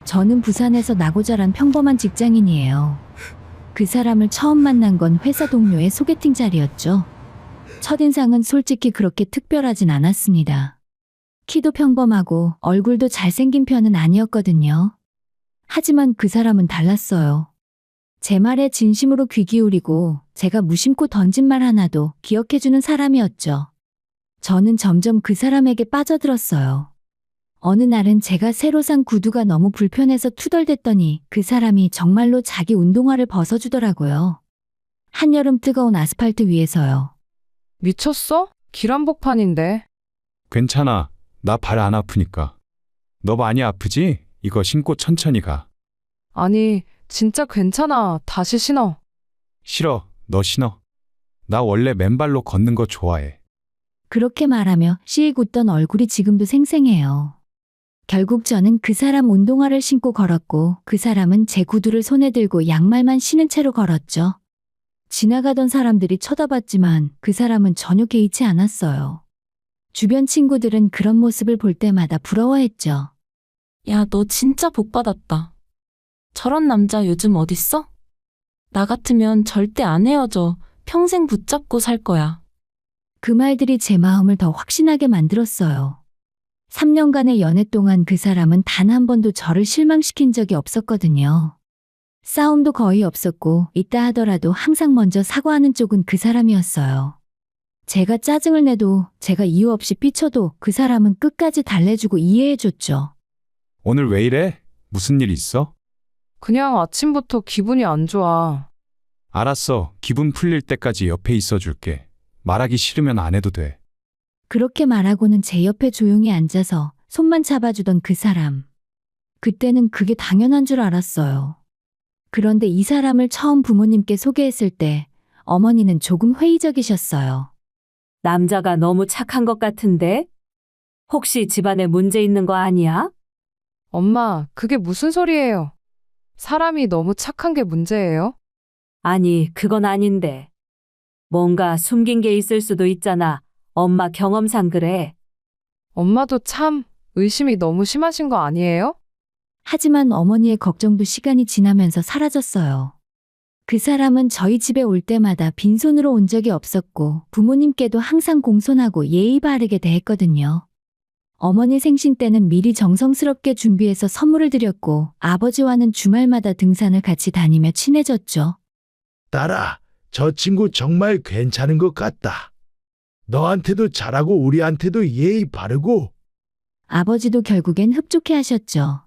저는 부산에서 나고 자란 평범한 직장인이에요. 그 사람을 처음 만난 건 회사 동료의 소개팅 자리였죠. 첫인상은 솔직히 그렇게 특별하진 않았습니다. 키도 평범하고 얼굴도 잘생긴 편은 아니었거든요. 하지만 그 사람은 달랐어요. 제 말에 진심으로 귀 기울이고 제가 무심코 던진 말 하나도 기억해주는 사람이었죠. 저는 점점 그 사람에게 빠져들었어요. 어느 날은 제가 새로 산 구두가 너무 불편해서 투덜댔더니 그 사람이 정말로 자기 운동화를 벗어주더라고요. 한여름 뜨거운 아스팔트 위에서요. 미쳤어? 길 한복판인데. 괜찮아. 나 발 안 아프니까. 너 많이 아프지? 이거 신고 천천히 가. 아니, 진짜 괜찮아. 다시 신어. 싫어. 너 신어. 나 원래 맨발로 걷는 거 좋아해. 그렇게 말하며 씩 웃던 얼굴이 지금도 생생해요. 결국 저는 그 사람 운동화를 신고 걸었고 그 사람은 제 구두를 손에 들고 양말만 신은 채로 걸었죠. 지나가던 사람들이 쳐다봤지만 그 사람은 전혀 개의치 않았어요. 주변 친구들은 그런 모습을 볼 때마다 부러워했죠. 야, 너 진짜 복 받았다. 저런 남자 요즘 어딨어? 나 같으면 절대 안 헤어져. 평생 붙잡고 살 거야. 그 말들이 제 마음을 더 확신하게 만들었어요. 3년간의 연애 동안 그 사람은 단 한 번도 저를 실망시킨 적이 없었거든요. 싸움도 거의 없었고 있다 하더라도 항상 먼저 사과하는 쪽은 그 사람이었어요. 제가 짜증을 내도 제가 이유 없이 삐쳐도 그 사람은 끝까지 달래주고 이해해줬죠. 오늘 왜 이래? 무슨 일 있어? 그냥 아침부터 기분이 안 좋아. 알았어. 기분 풀릴 때까지 옆에 있어 줄게. 말하기 싫으면 안 해도 돼. 그렇게 말하고는 제 옆에 조용히 앉아서 손만 잡아주던 그 사람. 그때는 그게 당연한 줄 알았어요. 그런데 이 사람을 처음 부모님께 소개했을 때 어머니는 조금 회의적이셨어요. 남자가 너무 착한 것 같은데? 혹시 집안에 문제 있는 거 아니야? 엄마, 그게 무슨 소리예요? 사람이 너무 착한 게 문제예요? 아니, 그건 아닌데. 뭔가 숨긴 게 있을 수도 있잖아. 엄마 경험상 그래. 엄마도 참 의심이 너무 심하신 거 아니에요? 하지만 어머니의 걱정도 시간이 지나면서 사라졌어요. 그 사람은 저희 집에 올 때마다 빈손으로 온 적이 없었고 부모님께도 항상 공손하고 예의 바르게 대했거든요. 어머니 생신 때는 미리 정성스럽게 준비해서 선물을 드렸고 아버지와는 주말마다 등산을 같이 다니며 친해졌죠. 딸아, 저 친구 정말 괜찮은 것 같다. 너한테도 잘하고 우리한테도 예의 바르고. 아버지도 결국엔 흡족해 하셨죠.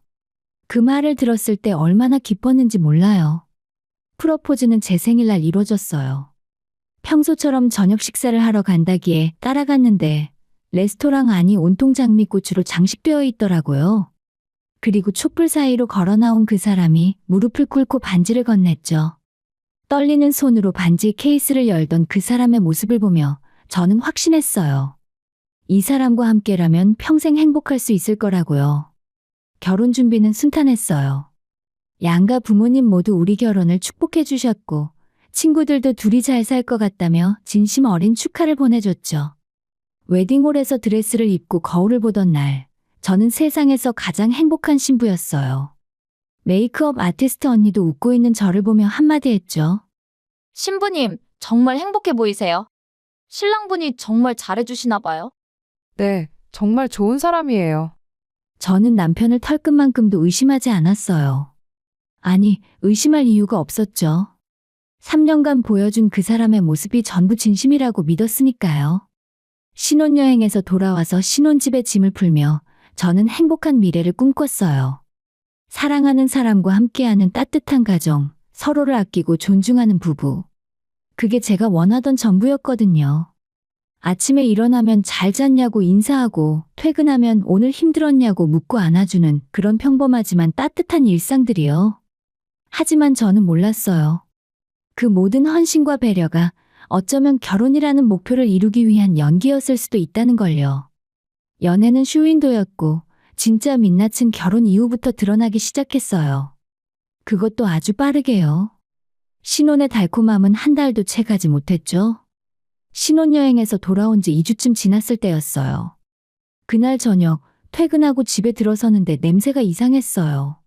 그 말을 들었을 때 얼마나 기뻤는지 몰라요. 프로포즈는 제 생일날 이루어졌어요. 평소처럼 저녁 식사를 하러 간다기에 따라갔는데 레스토랑 안이 온통 장미꽃으로 장식되어 있더라고요. 그리고 촛불 사이로 걸어 나온 그 사람이 무릎을 꿇고 반지를 건넸죠. 떨리는 손으로 반지 케이스를 열던 그 사람의 모습을 보며 저는 확신했어요. 이 사람과 함께라면 평생 행복할 수 있을 거라고요. 결혼 준비는 순탄했어요. 양가 부모님 모두 우리 결혼을 축복해 주셨고 친구들도 둘이 잘 살 것 같다며 진심 어린 축하를 보내줬죠. 웨딩홀에서 드레스를 입고 거울을 보던 날, 저는 세상에서 가장 행복한 신부였어요. 메이크업 아티스트 언니도 웃고 있는 저를 보며 한마디 했죠. 신부님, 정말 행복해 보이세요. 신랑분이 정말 잘해주시나 봐요. 네, 정말 좋은 사람이에요. 저는 남편을 털끝만큼도 의심하지 않았어요. 아니, 의심할 이유가 없었죠. 3년간 보여준 그 사람의 모습이 전부 진심이라고 믿었으니까요. 신혼여행에서 돌아와서 신혼집에 짐을 풀며 저는 행복한 미래를 꿈꿨어요. 사랑하는 사람과 함께하는 따뜻한 가정, 서로를 아끼고 존중하는 부부. 그게 제가 원하던 전부였거든요. 아침에 일어나면 잘 잤냐고 인사하고 퇴근하면 오늘 힘들었냐고 묻고 안아주는 그런 평범하지만 따뜻한 일상들이요. 하지만 저는 몰랐어요. 그 모든 헌신과 배려가 어쩌면 결혼이라는 목표를 이루기 위한 연기였을 수도 있다는 걸요. 연애는 쇼윈도였고 진짜 민낯은 결혼 이후부터 드러나기 시작했어요. 그것도 아주 빠르게요. 신혼의 달콤함은 한 달도 채 가지 못했죠. 신혼여행에서 돌아온 지 2주쯤 지났을 때였어요. 그날 저녁 퇴근하고 집에 들어서는데 냄새가 이상했어요.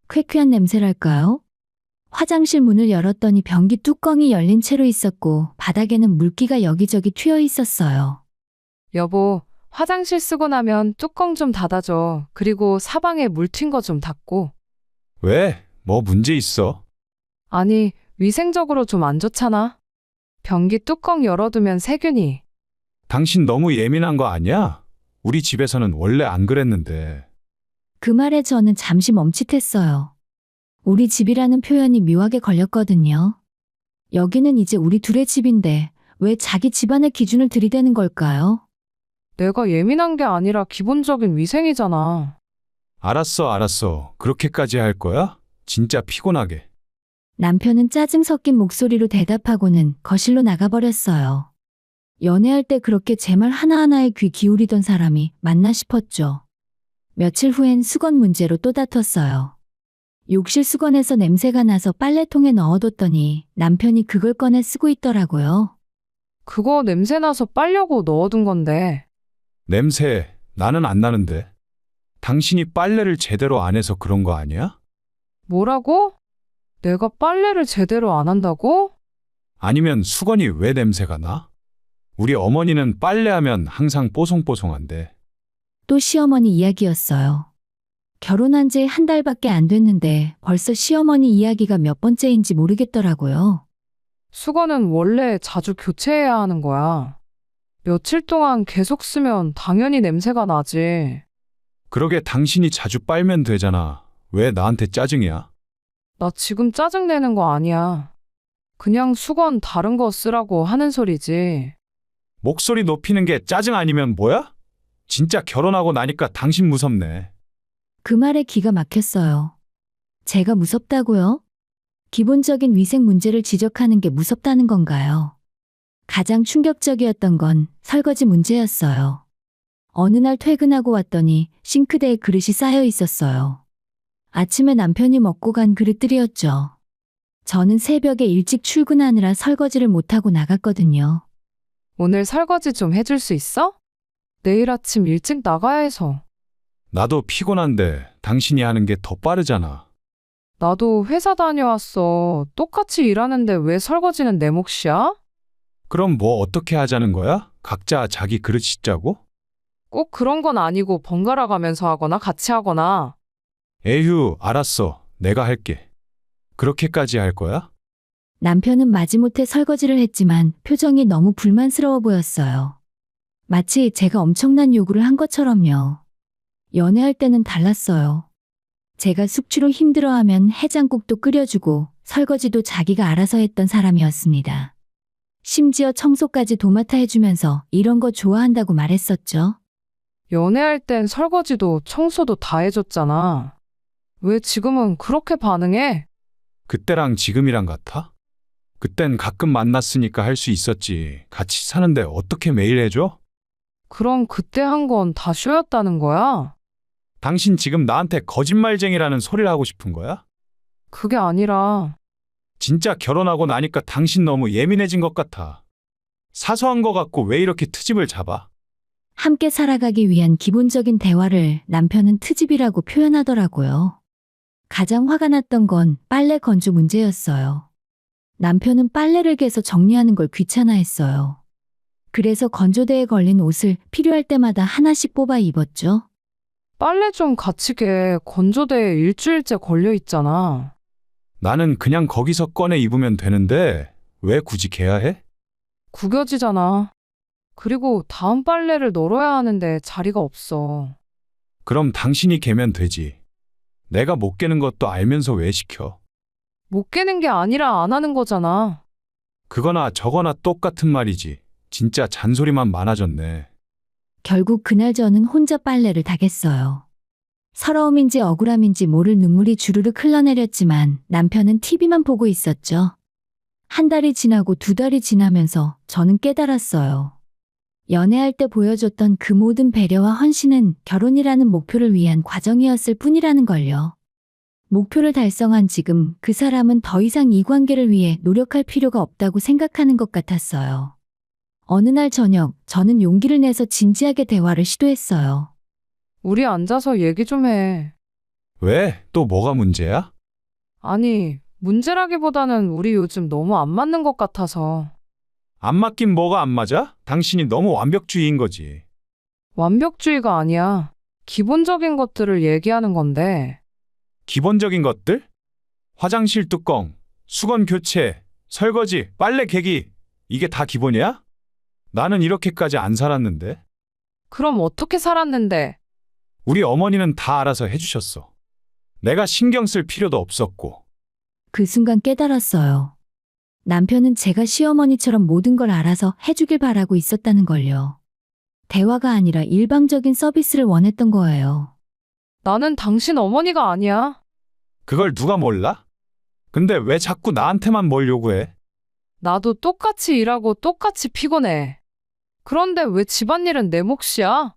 쾌쾌한 냄새랄까요? 화장실 문을 열었더니 변기 뚜껑이 열린 채로 있었고 바닥에는 물기가 여기저기 튀어 있었어요. 여보, 화장실 쓰고 나면 뚜껑 좀 닫아줘. 그리고 사방에 물 튄 거 좀 닦고. 왜? 뭐 문제 있어? 아니, 위생적으로 좀 안 좋잖아. 변기 뚜껑 열어두면 세균이. 당신 너무 예민한 거 아니야? 우리 집에서는 원래 안 그랬는데. 그 말에 저는 잠시 멈칫했어요. 우리 집이라는 표현이 묘하게 걸렸거든요. 여기는 이제 우리 둘의 집인데 왜 자기 집안의 기준을 들이대는 걸까요? 내가 예민한 게 아니라 기본적인 위생이잖아. 알았어. 그렇게까지 할 거야? 진짜 피곤하게. 남편은 짜증 섞인 목소리로 대답하고는 거실로 나가버렸어요. 연애할 때 그렇게 제 말 하나하나에 귀 기울이던 사람이 맞나 싶었죠. 며칠 후엔 수건 문제로 또 다퉜어요. 욕실 수건에서 냄새가 나서 빨래통에 넣어뒀더니 남편이 그걸 꺼내 쓰고 있더라고요. 그거 냄새나서 빨려고 넣어둔 건데. 냄새, 나는 안 나는데. 당신이 빨래를 제대로 안 해서 그런 거 아니야? 뭐라고? 내가 빨래를 제대로 안 한다고? 아니면 수건이 왜 냄새가 나? 우리 어머니는 빨래하면 항상 뽀송뽀송한데. 또 시어머니 이야기였어요. 결혼한 지 한 달밖에 안 됐는데 벌써 시어머니 이야기가 몇 번째인지 모르겠더라고요. 수건은 원래 자주 교체해야 하는 거야. 며칠 동안 계속 쓰면 당연히 냄새가 나지. 그러게 당신이 자주 빨면 되잖아. 왜 나한테 짜증이야? 나 지금 짜증내는 거 아니야. 그냥 수건 다른 거 쓰라고 하는 소리지. 목소리 높이는 게 짜증 아니면 뭐야? 진짜 결혼하고 나니까 당신 무섭네. 그 말에 기가 막혔어요. 제가 무섭다고요? 기본적인 위생 문제를 지적하는 게 무섭다는 건가요? 가장 충격적이었던 건 설거지 문제였어요. 어느 날 퇴근하고 왔더니 싱크대에 그릇이 쌓여 있었어요. 아침에 남편이 먹고 간 그릇들이었죠. 저는 새벽에 일찍 출근하느라 설거지를 못하고 나갔거든요. 오늘 설거지 좀 해줄 수 있어? 내일 아침 일찍 나가야 해서. 나도 피곤한데 당신이 하는 게 더 빠르잖아. 나도 회사 다녀왔어. 똑같이 일하는데 왜 설거지는 내 몫이야? 그럼 뭐 어떻게 하자는 거야? 각자 자기 그릇 씻자고? 꼭 그런 건 아니고 번갈아 가면서 하거나 같이 하거나. 에휴, 알았어. 내가 할게. 그렇게까지 할 거야? 남편은 마지못해 설거지를 했지만 표정이 너무 불만스러워 보였어요. 마치 제가 엄청난 요구를 한 것처럼요. 연애할 때는 달랐어요. 제가 숙취로 힘들어하면 해장국도 끓여주고 설거지도 자기가 알아서 했던 사람이었습니다. 심지어 청소까지 도맡아 해주면서 이런 거 좋아한다고 말했었죠. 연애할 땐 설거지도 청소도 다 해줬잖아. 왜 지금은 그렇게 반응해? 그때랑 지금이랑 같아? 그땐 가끔 만났으니까 할 수 있었지. 같이 사는데 어떻게 매일 해줘? 그럼 그때 한 건 다 쇼였다는 거야? 당신 지금 나한테 거짓말쟁이라는 소리를 하고 싶은 거야? 그게 아니라 진짜 결혼하고 나니까 당신 너무 예민해진 것 같아. 사소한 거 갖고 왜 이렇게 트집을 잡아? 함께 살아가기 위한 기본적인 대화를 남편은 트집이라고 표현하더라고요. 가장 화가 났던 건 빨래 건조 문제였어요. 남편은 빨래를 개서 정리하는 걸 귀찮아했어요. 그래서 건조대에 걸린 옷을 필요할 때마다 하나씩 뽑아 입었죠. 빨래 좀 같이 개. 건조대에 일주일째 걸려 있잖아. 나는 그냥 거기서 꺼내 입으면 되는데 왜 굳이 개야 해? 구겨지잖아. 그리고 다음 빨래를 널어야 하는데 자리가 없어. 그럼 당신이 개면 되지. 내가 못 개는 것도 알면서 왜 시켜? 못 개는 게 아니라 안 하는 거잖아. 그거나 저거나 똑같은 말이지. 진짜 잔소리만 많아졌네. 결국 그날 저는 혼자 빨래를 다 겠어요. 서러움인지 억울함인지 모를 눈물이 주르륵 흘러내렸지만 남편은 TV만 보고 있었죠. 한 달이 지나고 두 달이 지나면서 저는 깨달았어요. 연애할 때 보여줬던 그 모든 배려와 헌신은 결혼이라는 목표를 위한 과정이었을 뿐이라는 걸요. 목표를 달성한 지금 그 사람은 더 이상 이 관계를 위해 노력할 필요가 없다고 생각하는 것 같았어요. 어느 날 저녁, 저는 용기를 내서 진지하게 대화를 시도했어요. 우리 앉아서 얘기 좀 해. 왜? 또 뭐가 문제야? 아니, 문제라기보다는 우리 요즘 너무 안 맞는 것 같아서. 안 맞긴 뭐가 안 맞아? 당신이 너무 완벽주의인 거지. 완벽주의가 아니야. 기본적인 것들을 얘기하는 건데. 기본적인 것들? 화장실 뚜껑, 수건 교체, 설거지, 빨래 개기. 이게 다 기본이야? 나는 이렇게까지 안 살았는데. 그럼 어떻게 살았는데? 우리 어머니는 다 알아서 해주셨어. 내가 신경 쓸 필요도 없었고. 그 순간 깨달았어요. 남편은 제가 시어머니처럼 모든 걸 알아서 해주길 바라고 있었다는 걸요. 대화가 아니라 일방적인 서비스를 원했던 거예요. 나는 당신 어머니가 아니야. 그걸 누가 몰라? 근데 왜 자꾸 나한테만 뭘 요구해? 나도 똑같이 일하고 똑같이 피곤해. 그런데 왜 집안일은 내 몫이야?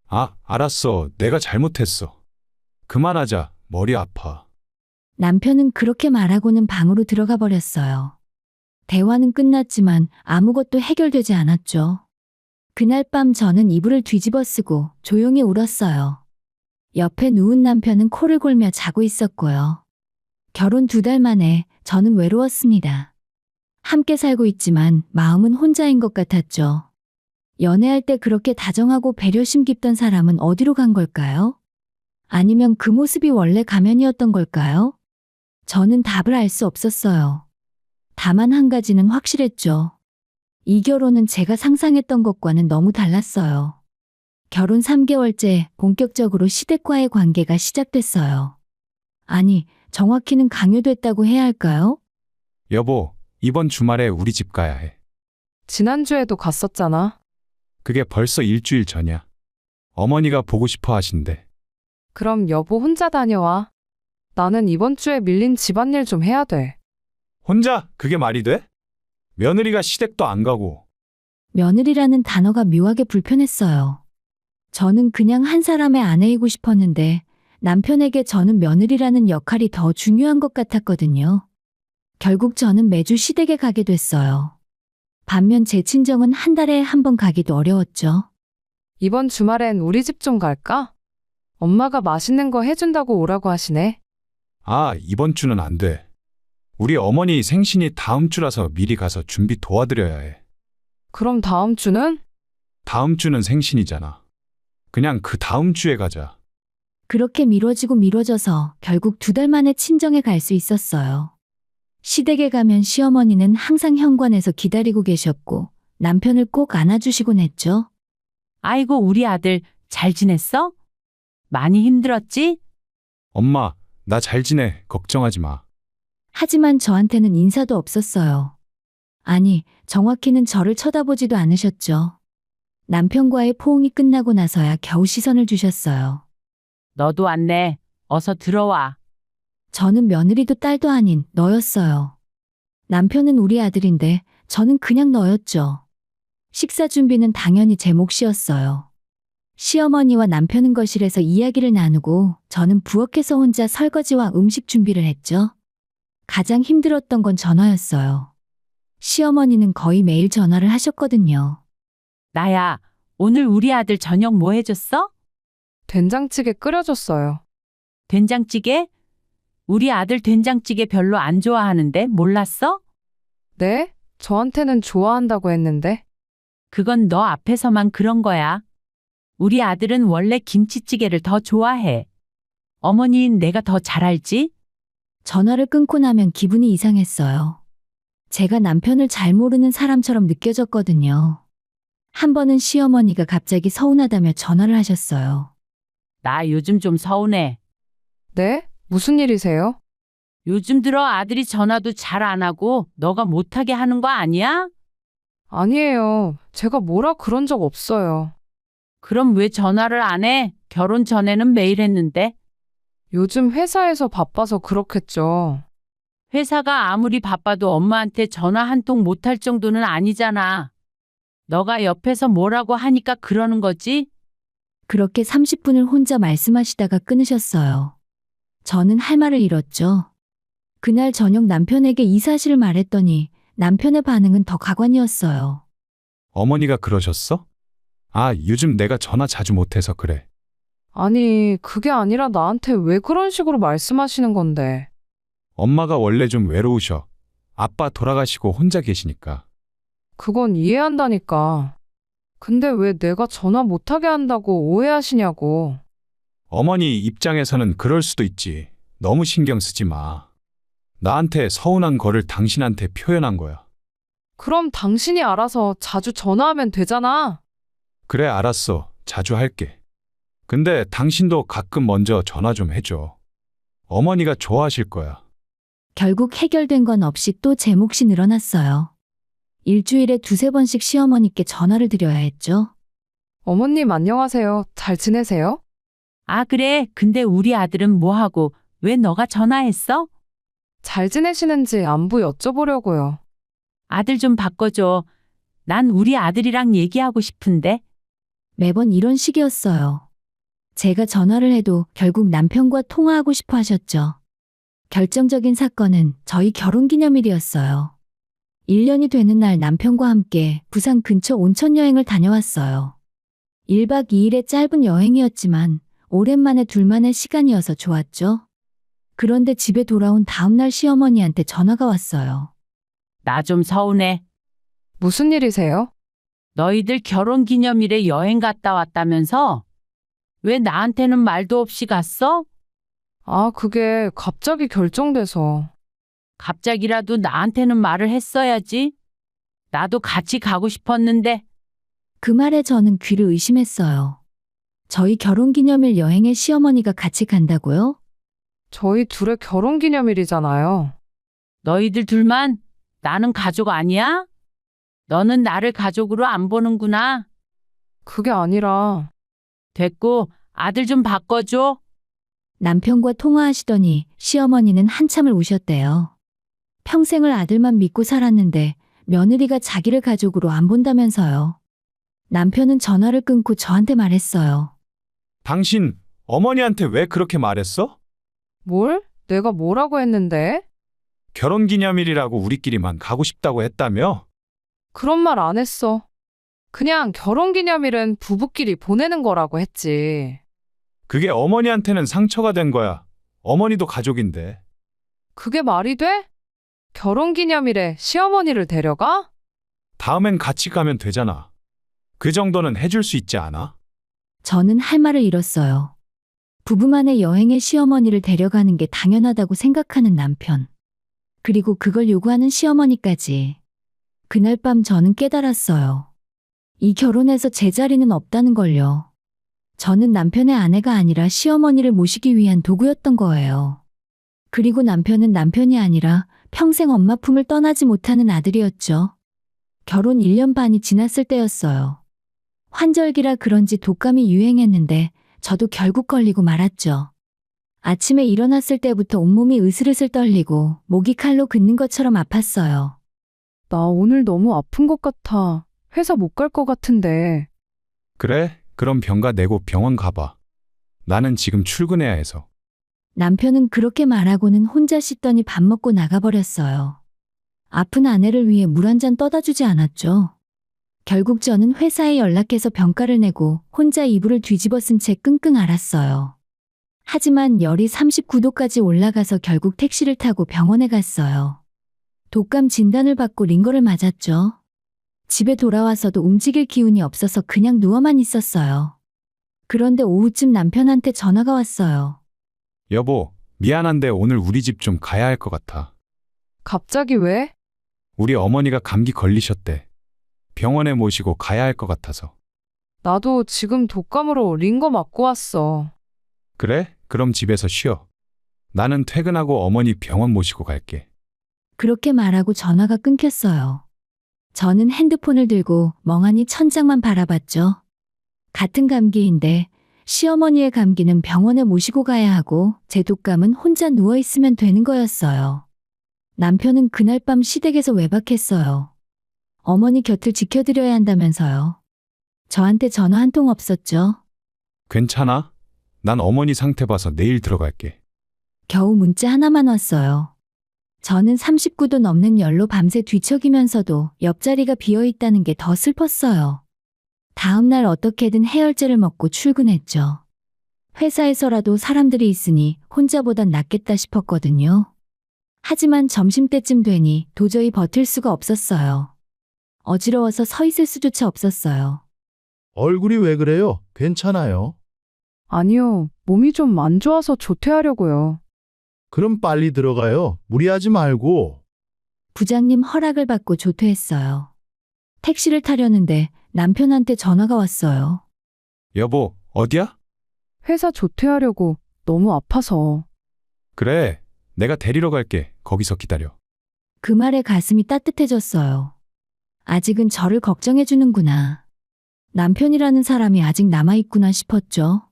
아, 알았어. 내가 잘못했어. 그만하자. 머리 아파. 남편은 그렇게 말하고는 방으로 들어가 버렸어요. 대화는 끝났지만 아무것도 해결되지 않았죠. 그날 밤 저는 이불을 뒤집어 쓰고 조용히 울었어요. 옆에 누운 남편은 코를 골며 자고 있었고요. 결혼 2달 만에 저는 외로웠습니다. 함께 살고 있지만 마음은 혼자인 것 같았죠. 연애할 때 그렇게 다정하고 배려심 깊던 사람은 어디로 간 걸까요? 아니면 그 모습이 원래 가면이었던 걸까요? 저는 답을 알 수 없었어요. 다만 한 가지는 확실했죠. 이 결혼은 제가 상상했던 것과는 너무 달랐어요. 결혼 3개월째 본격적으로 시댁과의 관계가 시작됐어요. 아니, 정확히는 강요됐다고 해야 할까요? 여보, 이번 주말에 우리 집 가야 해. 지난주에도 갔었잖아. 그게 벌써 일주일 전이야. 어머니가 보고 싶어 하신대. 그럼 여보 혼자 다녀와. 나는 이번 주에 밀린 집안일 좀 해야 돼. 혼자? 그게 말이 돼? 며느리가 시댁도 안 가고. 며느리라는 단어가 묘하게 불편했어요. 저는 그냥 한 사람의 아내이고 싶었는데 남편에게 저는 며느리라는 역할이 더 중요한 것 같았거든요. 결국 저는 매주 시댁에 가게 됐어요. 반면 제 친정은 한 달에 한 번 가기도 어려웠죠. 이번 주말엔 우리 집 좀 갈까? 엄마가 맛있는 거 해준다고 오라고 하시네. 아, 이번 주는 안 돼. 우리 어머니 생신이 다음 주라서 미리 가서 준비 도와드려야 해. 그럼 다음 주는? 다음 주는 생신이잖아. 그냥 그 다음 주에 가자. 그렇게 미뤄지고 미뤄져서 결국 2달 만에 친정에 갈 수 있었어요. 시댁에 가면 시어머니는 항상 현관에서 기다리고 계셨고 남편을 꼭 안아주시곤 했죠. 아이고, 우리 아들 잘 지냈어? 많이 힘들었지? 엄마, 나 잘 지내. 걱정하지 마. 하지만 저한테는 인사도 없었어요. 아니, 정확히는 저를 쳐다보지도 않으셨죠. 남편과의 포옹이 끝나고 나서야 겨우 시선을 주셨어요. 너도 왔네. 어서 들어와. 저는 며느리도 딸도 아닌 너였어요. 남편은 우리 아들인데 저는 그냥 너였죠. 식사 준비는 당연히 제 몫이었어요. 시어머니와 남편은 거실에서 이야기를 나누고 저는 부엌에서 혼자 설거지와 음식 준비를 했죠. 가장 힘들었던 건 전화였어요. 시어머니는 거의 매일 전화를 하셨거든요. 나야, 오늘 우리 아들 저녁 뭐 해줬어? 된장찌개 끓여줬어요. 된장찌개? 우리 아들 된장찌개 별로 안 좋아하는데 몰랐어? 네? 저한테는 좋아한다고 했는데. 그건 너 앞에서만 그런 거야. 우리 아들은 원래 김치찌개를 더 좋아해. 어머니인 내가 더 잘 알지? 전화를 끊고 나면 기분이 이상했어요. 제가 남편을 잘 모르는 사람처럼 느껴졌거든요. 한 번은 시어머니가 갑자기 서운하다며 전화를 하셨어요. 나 요즘 좀 서운해. 네? 무슨 일이세요? 요즘 들어 아들이 전화도 잘 안 하고 너가 못하게 하는 거 아니야? 아니에요. 제가 뭐라 그런 적 없어요. 그럼 왜 전화를 안 해? 결혼 전에는 매일 했는데. 요즘 회사에서 바빠서 그렇겠죠. 회사가 아무리 바빠도 엄마한테 전화 한 통 못할 정도는 아니잖아. 너가 옆에서 뭐라고 하니까 그러는 거지? 그렇게 30분을 혼자 말씀하시다가 끊으셨어요. 저는 할 말을 잃었죠. 그날 저녁 남편에게 이 사실을 말했더니 남편의 반응은 더 가관이었어요. 어머니가 그러셨어? 아, 요즘 내가 전화 자주 못해서 그래. 아니, 그게 아니라 나한테 왜 그런 식으로 말씀하시는 건데. 엄마가 원래 좀 외로우셔. 아빠 돌아가시고 혼자 계시니까. 그건 이해한다니까. 근데 왜 내가 전화 못하게 한다고 오해하시냐고. 어머니 입장에서는 그럴 수도 있지. 너무 신경 쓰지 마. 나한테 서운한 거를 당신한테 표현한 거야. 그럼 당신이 알아서 자주 전화하면 되잖아. 그래, 알았어. 자주 할게. 근데 당신도 가끔 먼저 전화 좀 해줘. 어머니가 좋아하실 거야. 결국 해결된 건 없이 또 제 몫이 늘어났어요. 일주일에 두세 번씩 시어머니께 전화를 드려야 했죠. 어머님 안녕하세요. 잘 지내세요? 아, 그래. 근데 우리 아들은 뭐하고 왜 너가 전화했어? 잘 지내시는지 안부 여쭤보려고요. 아들 좀 바꿔줘. 난 우리 아들이랑 얘기하고 싶은데. 매번 이런 식이었어요. 제가 전화를 해도 결국 남편과 통화하고 싶어 하셨죠. 결정적인 사건은 저희 결혼기념일이었어요. 1년이 되는 날 남편과 함께 부산 근처 온천 여행을 다녀왔어요. 1박 2일의 짧은 여행이었지만 오랜만에 둘만의 시간이어서 좋았죠. 그런데 집에 돌아온 다음날 시어머니한테 전화가 왔어요. 나 좀 서운해. 무슨 일이세요? 너희들 결혼 기념일에 여행 갔다 왔다면서? 왜 나한테는 말도 없이 갔어? 아, 그게 갑자기 결정돼서. 갑자기라도 나한테는 말을 했어야지. 나도 같이 가고 싶었는데. 그 말에 저는 귀를 의심했어요. 저희 결혼기념일 여행에 시어머니가 같이 간다고요? 저희 둘의 결혼 기념일이잖아요. 너희들 둘만? 나는 가족 아니야? 너는 나를 가족으로 안 보는구나. 그게 아니라 됐고, 아들 좀 바꿔줘. 남편과 통화하시더니 시어머니는 한참을 우셨대요. 평생을 아들만 믿고 살았는데 며느리가 자기를 가족으로 안 본다면서요. 남편은 전화를 끊고 저한테 말했어요. 당신 어머니한테 왜 그렇게 말했어? 뭘? 내가 뭐라고 했는데? 결혼기념일이라고 우리끼리만 가고 싶다고 했다며? 그런 말 안 했어. 그냥 결혼 기념일은 부부끼리 보내는 거라고 했지. 그게 어머니한테는 상처가 된 거야. 어머니도 가족인데. 그게 말이 돼? 결혼 기념일에 시어머니를 데려가? 다음엔 같이 가면 되잖아. 그 정도는 해줄 수 있지 않아? 저는 할 말을 잃었어요. 부부만의 여행에 시어머니를 데려가는 게 당연하다고 생각하는 남편. 그리고 그걸 요구하는 시어머니까지. 그날 밤 저는 깨달았어요. 이 결혼에서 제 자리는 없다는 걸요. 저는 남편의 아내가 아니라 시어머니를 모시기 위한 도구였던 거예요. 그리고 남편은 남편이 아니라 평생 엄마 품을 떠나지 못하는 아들이었죠. 결혼 1년 반이 지났을 때였어요. 환절기라 그런지 독감이 유행했는데 저도 결국 걸리고 말았죠. 아침에 일어났을 때부터 온몸이 으슬으슬 떨리고 목이 칼로 긋는 것처럼 아팠어요. 나 오늘 너무 아픈 것 같아. 회사 못 갈 것 같은데. 그래? 그럼 병가 내고 병원 가봐. 나는 지금 출근해야 해서. 남편은 그렇게 말하고는 혼자 씻더니 밥 먹고 나가버렸어요. 아픈 아내를 위해 물 한 잔 떠다 주지 않았죠. 결국 저는 회사에 연락해서 병가를 내고 혼자 이불을 뒤집어 쓴 채 끙끙 앓았어요. 하지만 열이 39도까지 올라가서 결국 택시를 타고 병원에 갔어요. 독감 진단을 받고 링거를 맞았죠. 집에 돌아와서도 움직일 기운이 없어서 그냥 누워만 있었어요. 그런데 오후쯤 남편한테 전화가 왔어요. 여보, 미안한데 오늘 우리 집 좀 가야 할 것 같아. 갑자기 왜? 우리 어머니가 감기 걸리셨대. 병원에 모시고 가야 할 것 같아서. 나도 지금 독감으로 링거 맞고 왔어. 그래? 그럼 집에서 쉬어. 나는 퇴근하고 어머니 병원 모시고 갈게. 그렇게 말하고 전화가 끊겼어요. 저는 핸드폰을 들고 멍하니 천장만 바라봤죠. 같은 감기인데 시어머니의 감기는 병원에 모시고 가야 하고 제 독감은 혼자 누워있으면 되는 거였어요. 남편은 그날 밤 시댁에서 외박했어요. 어머니 곁을 지켜드려야 한다면서요. 저한테 전화 한 통 없었죠. 괜찮아? 난 어머니 상태 봐서 내일 들어갈게. 겨우 문자 하나만 왔어요. 저는 39도 넘는 열로 밤새 뒤척이면서도 옆자리가 비어있다는 게 더 슬펐어요. 다음 날 어떻게든 해열제를 먹고 출근했죠. 회사에서라도 사람들이 있으니 혼자보단 낫겠다 싶었거든요. 하지만 점심때쯤 되니 도저히 버틸 수가 없었어요. 어지러워서 서 있을 수조차 없었어요. 얼굴이 왜 그래요? 괜찮아요. 아니요, 몸이 좀 안 좋아서 조퇴하려고요. 그럼 빨리 들어가요. 무리하지 말고. 부장님 허락을 받고 조퇴했어요. 택시를 타려는데 남편한테 전화가 왔어요. 여보, 어디야? 회사 조퇴하려고 너무 아파서. 그래, 내가 데리러 갈게. 거기서 기다려. 그 말에 가슴이 따뜻해졌어요. 아직은 저를 걱정해주는구나. 남편이라는 사람이 아직 남아있구나 싶었죠.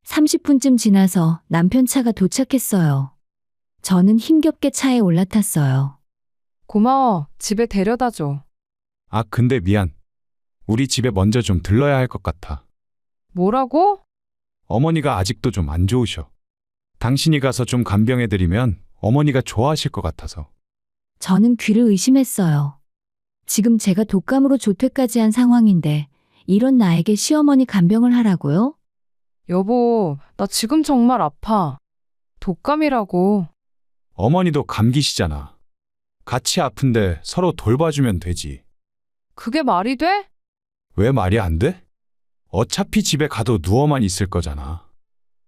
30분쯤 지나서 남편 차가 도착했어요. 저는 힘겹게 차에 올라탔어요. 고마워, 집에 데려다 줘. 아, 근데 미안. 우리 집에 먼저 좀 들러야 할 것 같아. 뭐라고? 어머니가 아직도 좀 안 좋으셔. 당신이 가서 좀 간병해드리면 어머니가 좋아하실 것 같아서. 저는 귀를 의심했어요. 지금 제가 독감으로 조퇴까지 한 상황인데 이런 나에게 시어머니 간병을 하라고요? 여보, 나 지금 정말 아파. 독감이라고. 어머니도 감기시잖아. 같이 아픈데 서로 돌봐주면 되지. 그게 말이 돼? 왜 말이 안 돼? 어차피 집에 가도 누워만 있을 거잖아.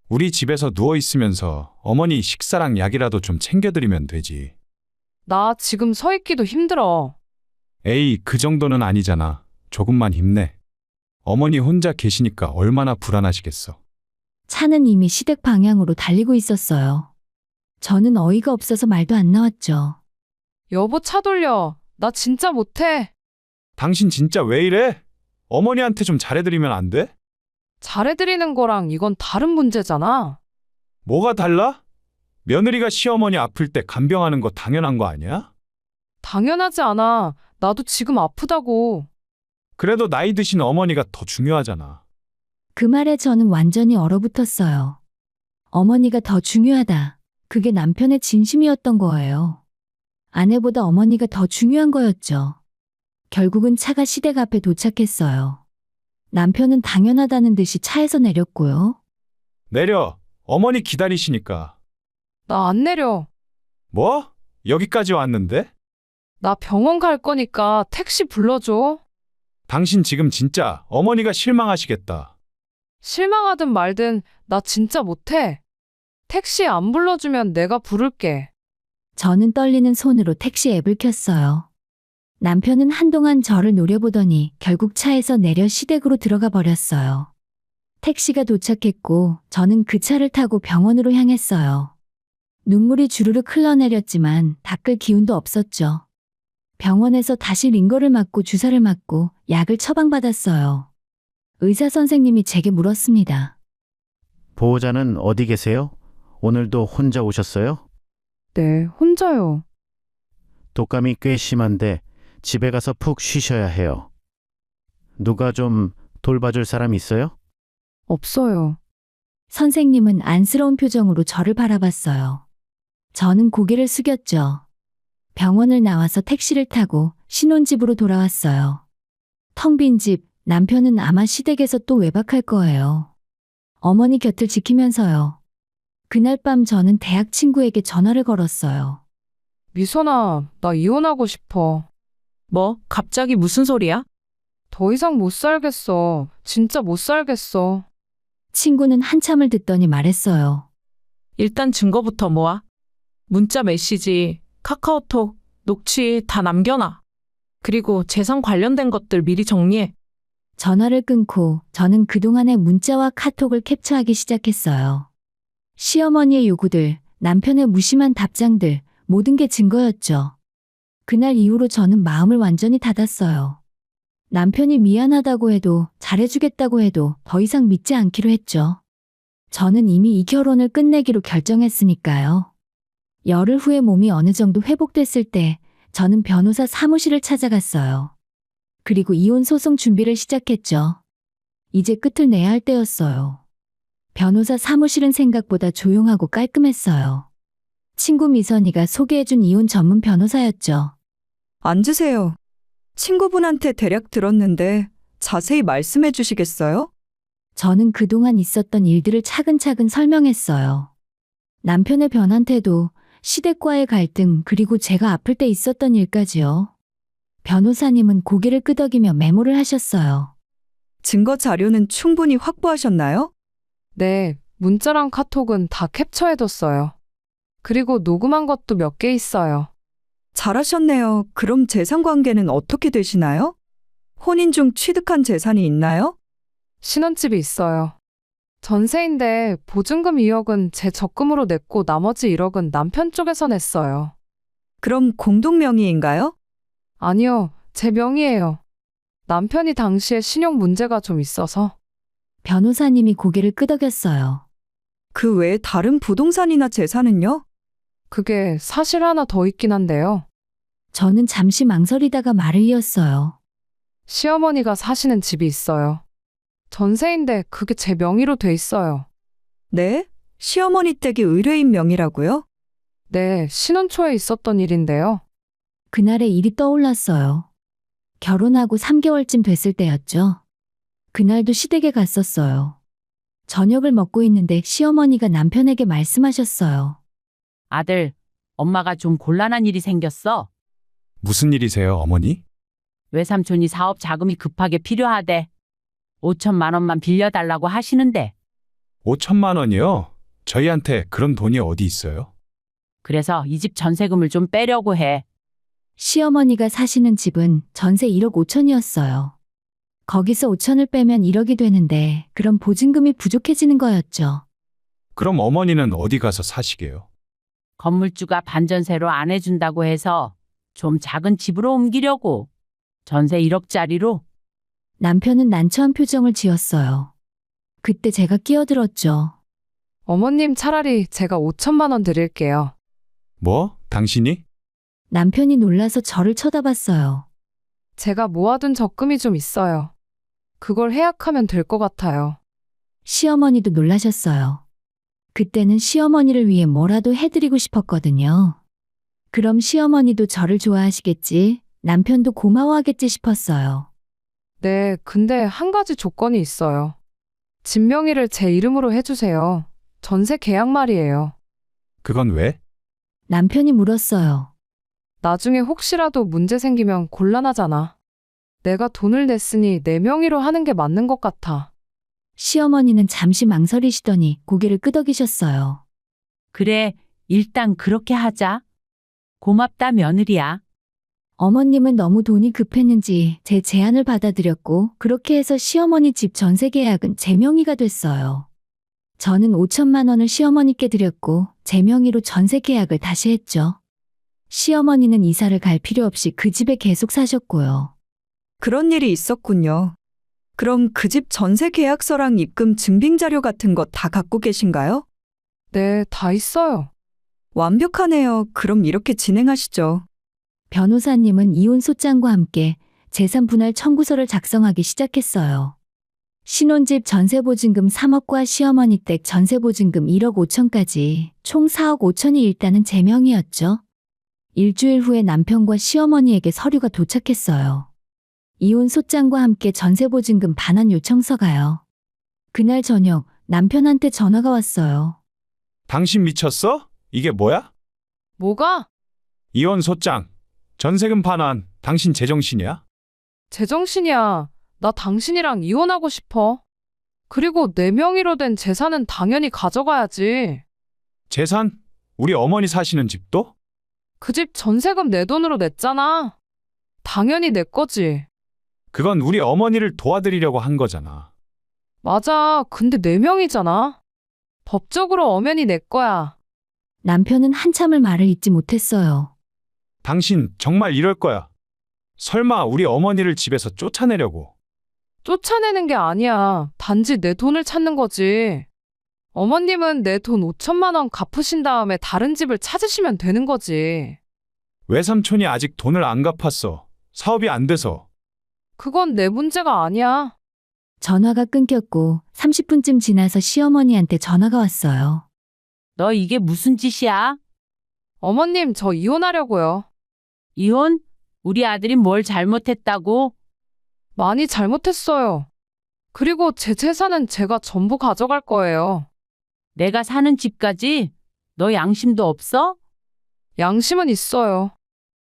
우리 집에서 누워 있으면서 어머니 식사랑 약이라도 좀 챙겨드리면 되지. 나 지금 서 있기도 힘들어. 에이, 그 정도는 아니잖아. 조금만 힘내. 어머니 혼자 계시니까 얼마나 불안하시겠어. 차는 이미 시댁 방향으로 달리고 있었어요. 저는 어이가 없어서 말도 안 나왔죠. 여보, 차 돌려. 나 진짜 못해. 당신 진짜 왜 이래? 어머니한테 좀 잘해드리면 안 돼? 잘해드리는 거랑 이건 다른 문제잖아. 뭐가 달라? 며느리가 시어머니 아플 때 간병하는 거 당연한 거 아니야? 당연하지 않아. 나도 지금 아프다고. 그래도 나이 드신 어머니가 더 중요하잖아. 그 말에 저는 완전히 얼어붙었어요. 어머니가 더 중요하다. 그게 남편의 진심이었던 거예요. 아내보다 어머니가 더 중요한 거였죠. 결국은 차가 시댁 앞에 도착했어요. 남편은 당연하다는 듯이 차에서 내렸고요. 내려. 어머니 기다리시니까. 나 안 내려. 뭐? 여기까지 왔는데? 나 병원 갈 거니까 택시 불러줘. 당신 지금 진짜 어머니가 실망하시겠다. 실망하든 말든 나 진짜 못해. 택시 안 불러주면 내가 부를게. 저는 떨리는 손으로 택시 앱을 켰어요. 남편은 한동안 저를 노려보더니 결국 차에서 내려 시댁으로 들어가 버렸어요. 택시가 도착했고 저는 그 차를 타고 병원으로 향했어요. 눈물이 주르륵 흘러내렸지만 닦을 기운도 없었죠. 병원에서 다시 링거를 맞고 주사를 맞고 약을 처방받았어요. 의사 선생님이 제게 물었습니다. 보호자는 어디 계세요? 오늘도 혼자 오셨어요? 네, 혼자요. 독감이 꽤 심한데 집에 가서 푹 쉬셔야 해요. 누가 좀 돌봐줄 사람 있어요? 없어요. 선생님은 안쓰러운 표정으로 저를 바라봤어요. 저는 고개를 숙였죠. 병원을 나와서 택시를 타고 신혼집으로 돌아왔어요. 텅 빈 집, 남편은 아마 시댁에서 또 외박할 거예요. 어머니 곁을 지키면서요. 그날 밤 저는 대학 친구에게 전화를 걸었어요. 미선아, 나 이혼하고 싶어. 뭐? 갑자기 무슨 소리야? 더 이상 못 살겠어. 진짜 못 살겠어. 친구는 한참을 듣더니 말했어요. 일단 증거부터 모아. 문자 메시지, 카카오톡, 녹취 다 남겨놔. 그리고 재산 관련된 것들 미리 정리해. 전화를 끊고 저는 그동안의 문자와 카톡을 캡처하기 시작했어요. 시어머니의 요구들, 남편의 무심한 답장들, 모든 게 증거였죠. 그날 이후로 저는 마음을 완전히 닫았어요. 남편이 미안하다고 해도 잘해주겠다고 해도 더 이상 믿지 않기로 했죠. 저는 이미 이 결혼을 끝내기로 결정했으니까요. 열흘 후에 몸이 어느 정도 회복됐을 때 저는 변호사 사무실을 찾아갔어요. 그리고 이혼 소송 준비를 시작했죠. 이제 끝을 내야 할 때였어요. 변호사 사무실은 생각보다 조용하고 깔끔했어요. 친구 미선이가 소개해준 이혼 전문 변호사였죠. 앉으세요. 친구분한테 대략 들었는데 자세히 말씀해 주시겠어요? 저는 그동안 있었던 일들을 차근차근 설명했어요. 남편의 변한 태도, 시댁과의 갈등, 그리고 제가 아플 때 있었던 일까지요. 변호사님은 고개를 끄덕이며 메모를 하셨어요. 증거 자료는 충분히 확보하셨나요? 네, 문자랑 카톡은 다 캡처해뒀어요. 그리고 녹음한 것도 몇 개 있어요. 잘하셨네요. 그럼 재산 관계는 어떻게 되시나요? 혼인 중 취득한 재산이 있나요? 신혼집이 있어요. 전세인데 보증금 2억은 제 적금으로 냈고 나머지 1억은 남편 쪽에서 냈어요. 그럼 공동 명의인가요? 아니요, 제 명의예요. 남편이 당시에 신용 문제가 좀 있어서. 변호사님이 고개를 끄덕였어요. 그 외에 다른 부동산이나 재산은요? 그게 사실 하나 더 있긴 한데요. 저는 잠시 망설이다가 말을 이었어요. 시어머니가 사시는 집이 있어요. 전세인데 그게 제 명의로 돼 있어요. 네? 시어머니 댁이 의뢰인 명의라고요? 네, 신혼 초에 있었던 일인데요. 그날의 일이 떠올랐어요. 결혼하고 3개월쯤 됐을 때였죠. 그날도 시댁에 갔었어요. 저녁을 먹고 있는데 시어머니가 남편에게 말씀하셨어요. 아들, 엄마가 좀 곤란한 일이 생겼어. 무슨 일이세요, 어머니? 외삼촌이 사업 자금이 급하게 필요하대. 5천만 원만 빌려달라고 하시는데. 5천만 원이요? 저희한테 그런 돈이 어디 있어요? 그래서 이 집 전세금을 좀 빼려고 해. 시어머니가 사시는 집은 전세 1억 5천이었어요. 거기서 5천을 빼면 1억이 되는데 그럼 보증금이 부족해지는 거였죠. 그럼 어머니는 어디 가서 사시게요? 건물주가 반전세로 안 해준다고 해서 좀 작은 집으로 옮기려고. 전세 1억짜리로. 남편은 난처한 표정을 지었어요. 그때 제가 끼어들었죠. 어머님 차라리 제가 5천만 원 드릴게요. 뭐? 당신이? 남편이 놀라서 저를 쳐다봤어요. 제가 모아둔 적금이 좀 있어요. 그걸 해약하면 될 것 같아요. 시어머니도 놀라셨어요. 그때는 시어머니를 위해 뭐라도 해드리고 싶었거든요. 그럼 시어머니도 저를 좋아하시겠지, 남편도 고마워하겠지 싶었어요. 네, 근데 한 가지 조건이 있어요. 집 명의를 제 이름으로 해주세요. 전세 계약 말이에요. 그건 왜? 남편이 물었어요. 나중에 혹시라도 문제 생기면 곤란하잖아. 내가 돈을 냈으니 내 명의로 하는 게 맞는 것 같아. 시어머니는 잠시 망설이시더니 고개를 끄덕이셨어요. 그래, 일단 그렇게 하자. 고맙다, 며느리야. 어머님은 너무 돈이 급했는지 제 제안을 받아들였고 그렇게 해서 시어머니 집 전세 계약은 제 명의가 됐어요. 저는 5천만 원을 시어머니께 드렸고 제 명의로 전세 계약을 다시 했죠. 시어머니는 이사를 갈 필요 없이 그 집에 계속 사셨고요. 그런 일이 있었군요. 그럼 그 집 전세 계약서랑 입금 증빙 자료 같은 거 다 갖고 계신가요? 네, 다 있어요. 완벽하네요. 그럼 이렇게 진행하시죠. 변호사님은 이혼 소장과 함께 재산 분할 청구서를 작성하기 시작했어요. 신혼집 전세보증금 3억과 시어머니 댁 전세보증금 1억 5천까지 총 4억 5천이 일단은 제 명의였죠. 일주일 후에 남편과 시어머니에게 서류가 도착했어요. 이혼 소장과 함께 전세보증금 반환 요청서가요. 그날 저녁 남편한테 전화가 왔어요. 당신 미쳤어? 이게 뭐야? 뭐가? 이혼 소장, 전세금 반환, 당신 제정신이야? 제정신이야. 나 당신이랑 이혼하고 싶어. 그리고 내 명의로 된 재산은 당연히 가져가야지. 재산? 우리 어머니 사시는 집도? 그 집 전세금 내 돈으로 냈잖아. 당연히 내 거지. 그건 우리 어머니를 도와드리려고 한 거잖아. 맞아. 근데 내 명의잖아. 법적으로 엄연히 내 거야. 남편은 한참을 말을 잇지 못했어요. 당신 정말 이럴 거야. 설마 우리 어머니를 집에서 쫓아내려고. 쫓아내는 게 아니야. 단지 내 돈을 찾는 거지. 어머님은 내 돈 5천만 원 갚으신 다음에 다른 집을 찾으시면 되는 거지. 외삼촌이 아직 돈을 안 갚았어. 사업이 안 돼서. 그건 내 문제가 아니야. 전화가 끊겼고 30분쯤 지나서 시어머니한테 전화가 왔어요. 너 이게 무슨 짓이야? 어머님, 저 이혼하려고요. 이혼? 우리 아들이 뭘 잘못했다고? 많이 잘못했어요. 그리고 제 재산은 제가 전부 가져갈 거예요. 내가 사는 집까지? 너 양심도 없어? 양심은 있어요.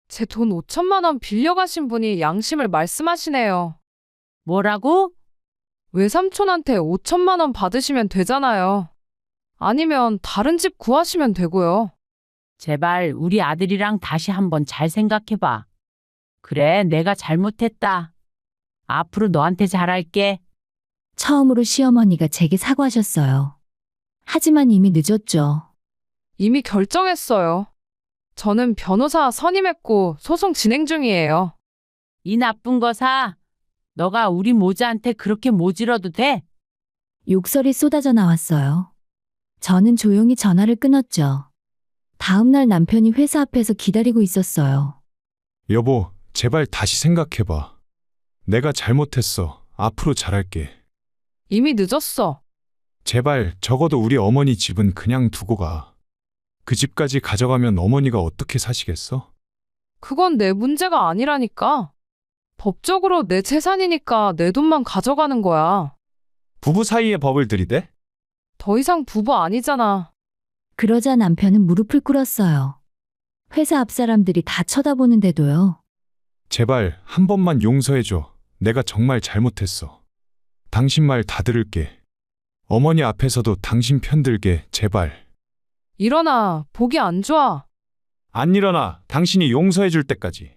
제 돈 5천만 원 빌려가신 분이 양심을 말씀하시네요. 뭐라고? 외삼촌한테 5천만 원 받으시면 되잖아요. 아니면 다른 집 구하시면 되고요. 제발 우리 아들이랑 다시 한번 잘 생각해봐. 그래, 내가 잘못했다. 앞으로 너한테 잘할게. 처음으로 시어머니가 제게 사과하셨어요. 하지만 이미 늦었죠. 이미 결정했어요. 저는 변호사 선임했고 소송 진행 중이에요. 이 나쁜 거사. 너가 우리 모자한테 그렇게 모질어도 돼? 욕설이 쏟아져 나왔어요. 저는 조용히 전화를 끊었죠. 다음 날 남편이 회사 앞에서 기다리고 있었어요. 여보, 제발 다시 생각해봐. 내가 잘못했어. 앞으로 잘할게. 이미 늦었어. 제발 적어도 우리 어머니 집은 그냥 두고 가. 그 집까지 가져가면 어머니가 어떻게 사시겠어? 그건 내 문제가 아니라니까. 법적으로 내 재산이니까 내 돈만 가져가는 거야. 부부 사이에 법을 들이대? 더 이상 부부 아니잖아. 그러자 남편은 무릎을 꿇었어요. 회사 앞 사람들이 다 쳐다보는데도요. 제발 한 번만 용서해줘. 내가 정말 잘못했어. 당신 말 다 들을게. 어머니 앞에서도 당신 편 들게, 제발. 일어나, 보기 안 좋아. 안 일어나. 당신이 용서해줄 때까지.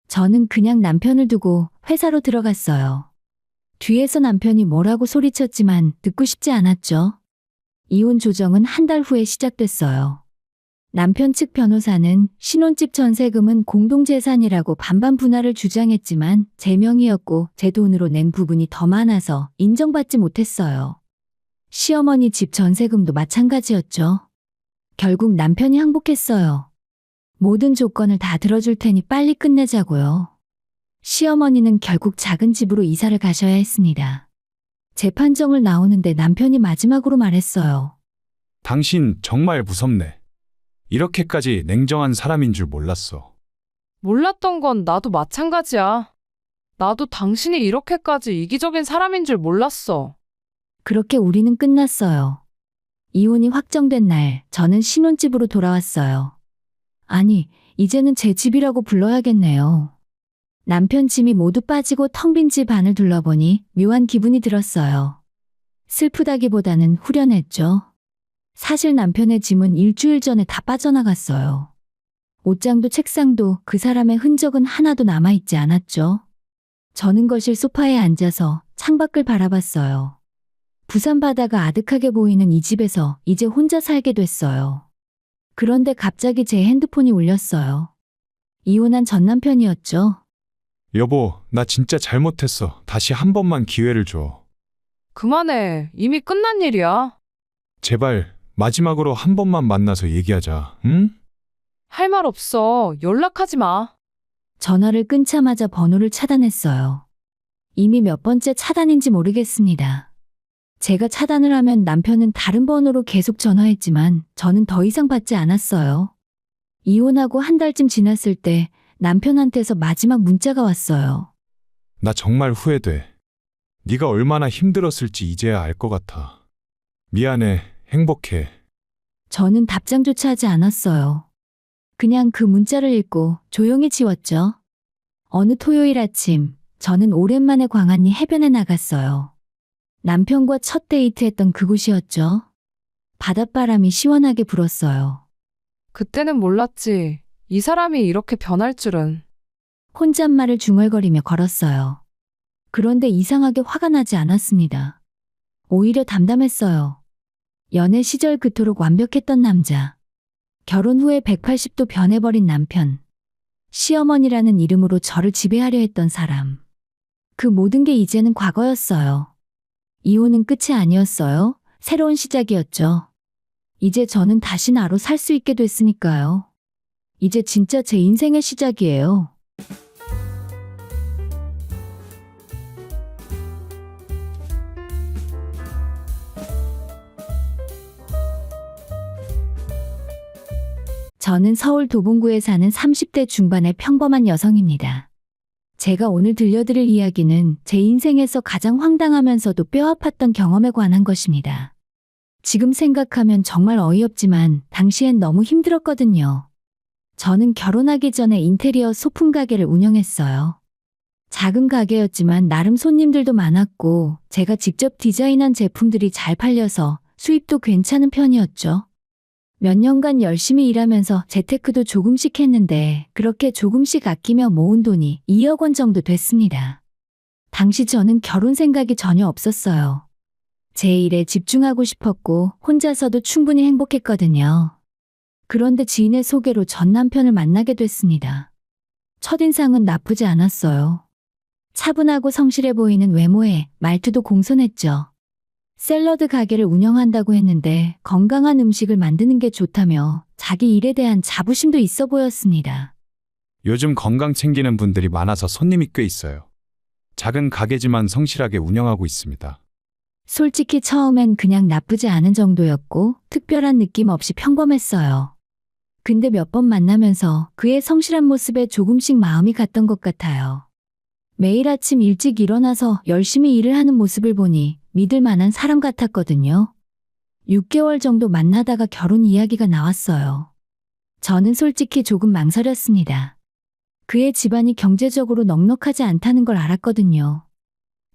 저는 그냥 남편을 두고 회사로 들어갔어요. 뒤에서 남편이 뭐라고 소리쳤지만 듣고 싶지 않았죠. 이혼 조정은 한 달 후에 시작됐어요. 남편 측 변호사는 신혼집 전세금은 공동재산이라고 반반 분할을 주장했지만 제 명의였고 제 돈으로 낸 부분이 더 많아서 인정받지 못했어요. 시어머니 집 전세금도 마찬가지였죠. 결국 남편이 항복했어요. 모든 조건을 다 들어줄 테니 빨리 끝내자고요. 시어머니는 결국 작은 집으로 이사를 가셔야 했습니다. 재판정을 나오는데 남편이 마지막으로 말했어요. 당신 정말 무섭네. 이렇게까지 냉정한 사람인 줄 몰랐어. 몰랐던 건 나도 마찬가지야. 나도 당신이 이렇게까지 이기적인 사람인 줄 몰랐어. 그렇게 우리는 끝났어요. 이혼이 확정된 날, 저는 신혼집으로 돌아왔어요. 아니, 이제는 제 집이라고 불러야겠네요. 남편 짐이 모두 빠지고 텅 빈 집 안을 둘러보니 묘한 기분이 들었어요. 슬프다기보다는 후련했죠. 사실 남편의 짐은 일주일 전에 다 빠져나갔어요. 옷장도 책상도 그 사람의 흔적은 하나도 남아있지 않았죠. 저는 거실 소파에 앉아서 창밖을 바라봤어요. 부산 바다가 아득하게 보이는 이 집에서 이제 혼자 살게 됐어요. 그런데 갑자기 제 핸드폰이 울렸어요. 이혼한 전 남편이었죠. 여보, 나 진짜 잘못했어. 다시 한 번만 기회를 줘. 그만해. 이미 끝난 일이야. 제발 마지막으로 한 번만 만나서 얘기하자. 응? 할 말 없어. 연락하지 마. 전화를 끊자마자 번호를 차단했어요. 이미 몇 번째 차단인지 모르겠습니다. 제가 차단을 하면 남편은 다른 번호로 계속 전화했지만 저는 더 이상 받지 않았어요. 이혼하고 한 달쯤 지났을 때 남편한테서 마지막 문자가 왔어요. 나 정말 후회돼. 네가 얼마나 힘들었을지 이제야 알 것 같아. 미안해. 행복해. 저는 답장조차 하지 않았어요. 그냥 그 문자를 읽고 조용히 지웠죠. 어느 토요일 아침, 저는 오랜만에 광안리 해변에 나갔어요. 남편과 첫 데이트했던 그곳이었죠. 바닷바람이 시원하게 불었어요. 그때는 몰랐지. 이 사람이 이렇게 변할 줄은. 혼잣말을 중얼거리며 걸었어요. 그런데 이상하게 화가 나지 않았습니다. 오히려 담담했어요. 연애 시절 그토록 완벽했던 남자. 결혼 후에 180도 변해버린 남편. 시어머니라는 이름으로 저를 지배하려 했던 사람. 그 모든 게 이제는 과거였어요. 이혼은 끝이 아니었어요. 새로운 시작이었죠. 이제 저는 다시 나로 살 수 있게 됐으니까요. 이제 진짜 제 인생의 시작이에요. 저는 서울 도봉구에 사는 30대 중반의 평범한 여성입니다. 제가 오늘 들려드릴 이야기는 제 인생에서 가장 황당하면서도 뼈아팠던 경험에 관한 것입니다. 지금 생각하면 정말 어이없지만 당시엔 너무 힘들었거든요. 저는 결혼하기 전에 인테리어 소품 가게를 운영했어요. 작은 가게였지만 나름 손님들도 많았고 제가 직접 디자인한 제품들이 잘 팔려서 수입도 괜찮은 편이었죠. 몇 년간 열심히 일하면서 재테크도 조금씩 했는데 그렇게 조금씩 아끼며 모은 돈이 2억 원 정도 됐습니다. 당시 저는 결혼 생각이 전혀 없었어요. 제 일에 집중하고 싶었고 혼자서도 충분히 행복했거든요. 그런데 지인의 소개로 전 남편을 만나게 됐습니다. 첫인상은 나쁘지 않았어요. 차분하고 성실해 보이는 외모에 말투도 공손했죠. 샐러드 가게를 운영한다고 했는데 건강한 음식을 만드는 게 좋다며 자기 일에 대한 자부심도 있어 보였습니다. 요즘 건강 챙기는 분들이 많아서 손님이 꽤 있어요. 작은 가게지만 성실하게 운영하고 있습니다. 솔직히 처음엔 그냥 나쁘지 않은 정도였고 특별한 느낌 없이 평범했어요. 근데 몇 번 만나면서 그의 성실한 모습에 조금씩 마음이 갔던 것 같아요. 매일 아침 일찍 일어나서 열심히 일을 하는 모습을 보니 믿을 만한 사람 같았거든요. 6개월 정도 만나다가 결혼 이야기가 나왔어요. 저는 솔직히 조금 망설였습니다. 그의 집안이 경제적으로 넉넉하지 않다는 걸 알았거든요.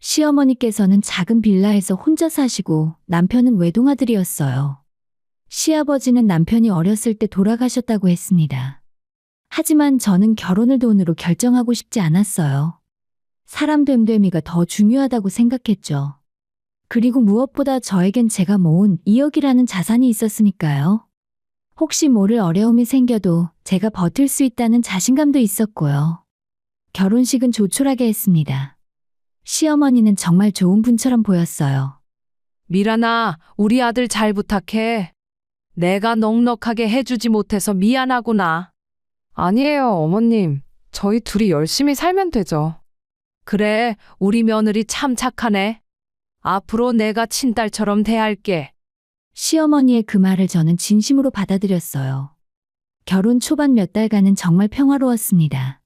시어머니께서는 작은 빌라에서 혼자 사시고 남편은 외동아들이었어요. 시아버지는 남편이 어렸을 때 돌아가셨다고 했습니다. 하지만 저는 결혼을 돈으로 결정하고 싶지 않았어요. 사람 됨됨이가 더 중요하다고 생각했죠. 그리고 무엇보다 저에겐 제가 모은 2억이라는 자산이 있었으니까요. 혹시 모를 어려움이 생겨도 제가 버틸 수 있다는 자신감도 있었고요. 결혼식은 조촐하게 했습니다. 시어머니는 정말 좋은 분처럼 보였어요. 미란아, 우리 아들 잘 부탁해. 내가 넉넉하게 해주지 못해서 미안하구나. 아니에요, 어머님. 저희 둘이 열심히 살면 되죠. 그래, 우리 며느리 참 착하네. 앞으로 내가 친딸처럼 대할게. 시어머니의 그 말을 저는 진심으로 받아들였어요. 결혼 초반 몇 달간은 정말 평화로웠습니다.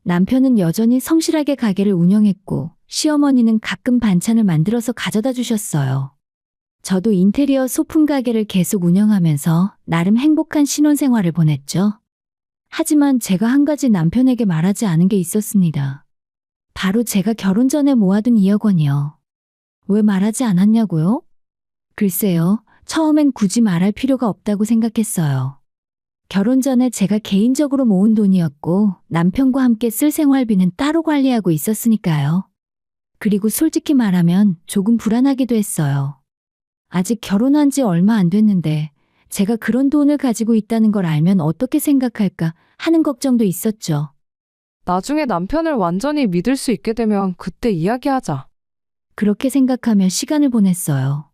남편은 여전히 성실하게 가게를 운영했고 시어머니는 가끔 반찬을 만들어서 가져다 주셨어요. 저도 인테리어 소품 가게를 계속 운영하면서 나름 행복한 신혼생활을 보냈죠. 하지만 제가 한 가지 남편에게 말하지 않은 게 있었습니다. 바로 제가 결혼 전에 모아둔 2억 원이요. 왜 말하지 않았냐고요? 글쎄요, 처음엔 굳이 말할 필요가 없다고 생각했어요. 결혼 전에 제가 개인적으로 모은 돈이었고 남편과 함께 쓸 생활비는 따로 관리하고 있었으니까요. 그리고 솔직히 말하면 조금 불안하기도 했어요. 아직 결혼한 지 얼마 안 됐는데 제가 그런 돈을 가지고 있다는 걸 알면 어떻게 생각할까 하는 걱정도 있었죠. 나중에 남편을 완전히 믿을 수 있게 되면 그때 이야기하자. 그렇게 생각하며 시간을 보냈어요.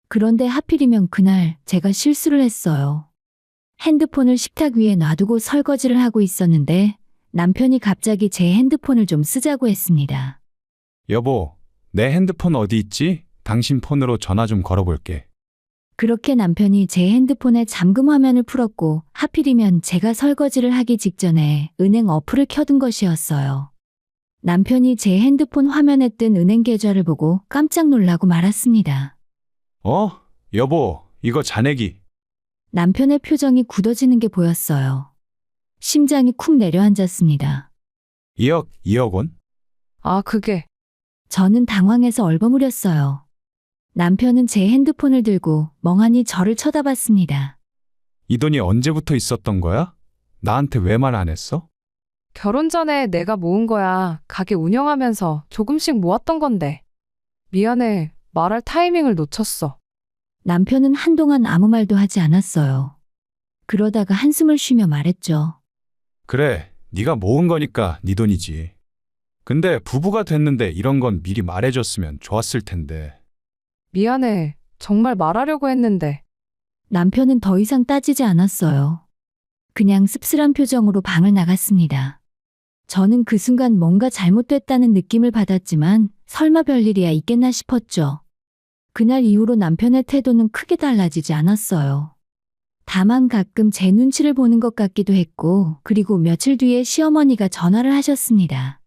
그런데 하필이면 그날 제가 실수를 했어요. 핸드폰을 식탁 위에 놔두고 설거지를 하고 있었는데 남편이 갑자기 제 핸드폰을 좀 쓰자고 했습니다. 여보, 내 핸드폰 어디 있지? 당신 폰으로 전화 좀 걸어볼게. 그렇게 남편이 제 핸드폰의 잠금 화면을 풀었고 하필이면 제가 설거지를 하기 직전에 은행 어플을 켜둔 것이었어요. 남편이 제 핸드폰 화면에 뜬 은행 계좌를 보고 깜짝 놀라고 말았습니다. 여보, 이거 잔액이. 남편의 표정이 굳어지는 게 보였어요. 심장이 쿵 내려앉았습니다. 2억 원? 아, 그게. 저는 당황해서 얼버무렸어요. 남편은 제 핸드폰을 들고 멍하니 저를 쳐다봤습니다. 이 돈이 언제부터 있었던 거야? 나한테 왜 말 안 했어? 결혼 전에 내가 모은 거야. 가게 운영하면서 조금씩 모았던 건데. 미안해. 말할 타이밍을 놓쳤어. 남편은 한동안 아무 말도 하지 않았어요. 그러다가 한숨을 쉬며 말했죠. 그래, 네가 모은 거니까 네 돈이지. 근데 부부가 됐는데 이런 건 미리 말해줬으면 좋았을 텐데. 미안해. 정말 말하려고 했는데. 남편은 더 이상 따지지 않았어요. 그냥 씁쓸한 표정으로 방을 나갔습니다. 저는 그 순간 뭔가 잘못됐다는 느낌을 받았지만 설마 별일이야 있겠나 싶었죠. 그날 이후로 남편의 태도는 크게 달라지지 않았어요. 다만 가끔 제 눈치를 보는 것 같기도 했고 그리고 며칠 뒤에 시어머니가 전화를 하셨습니다.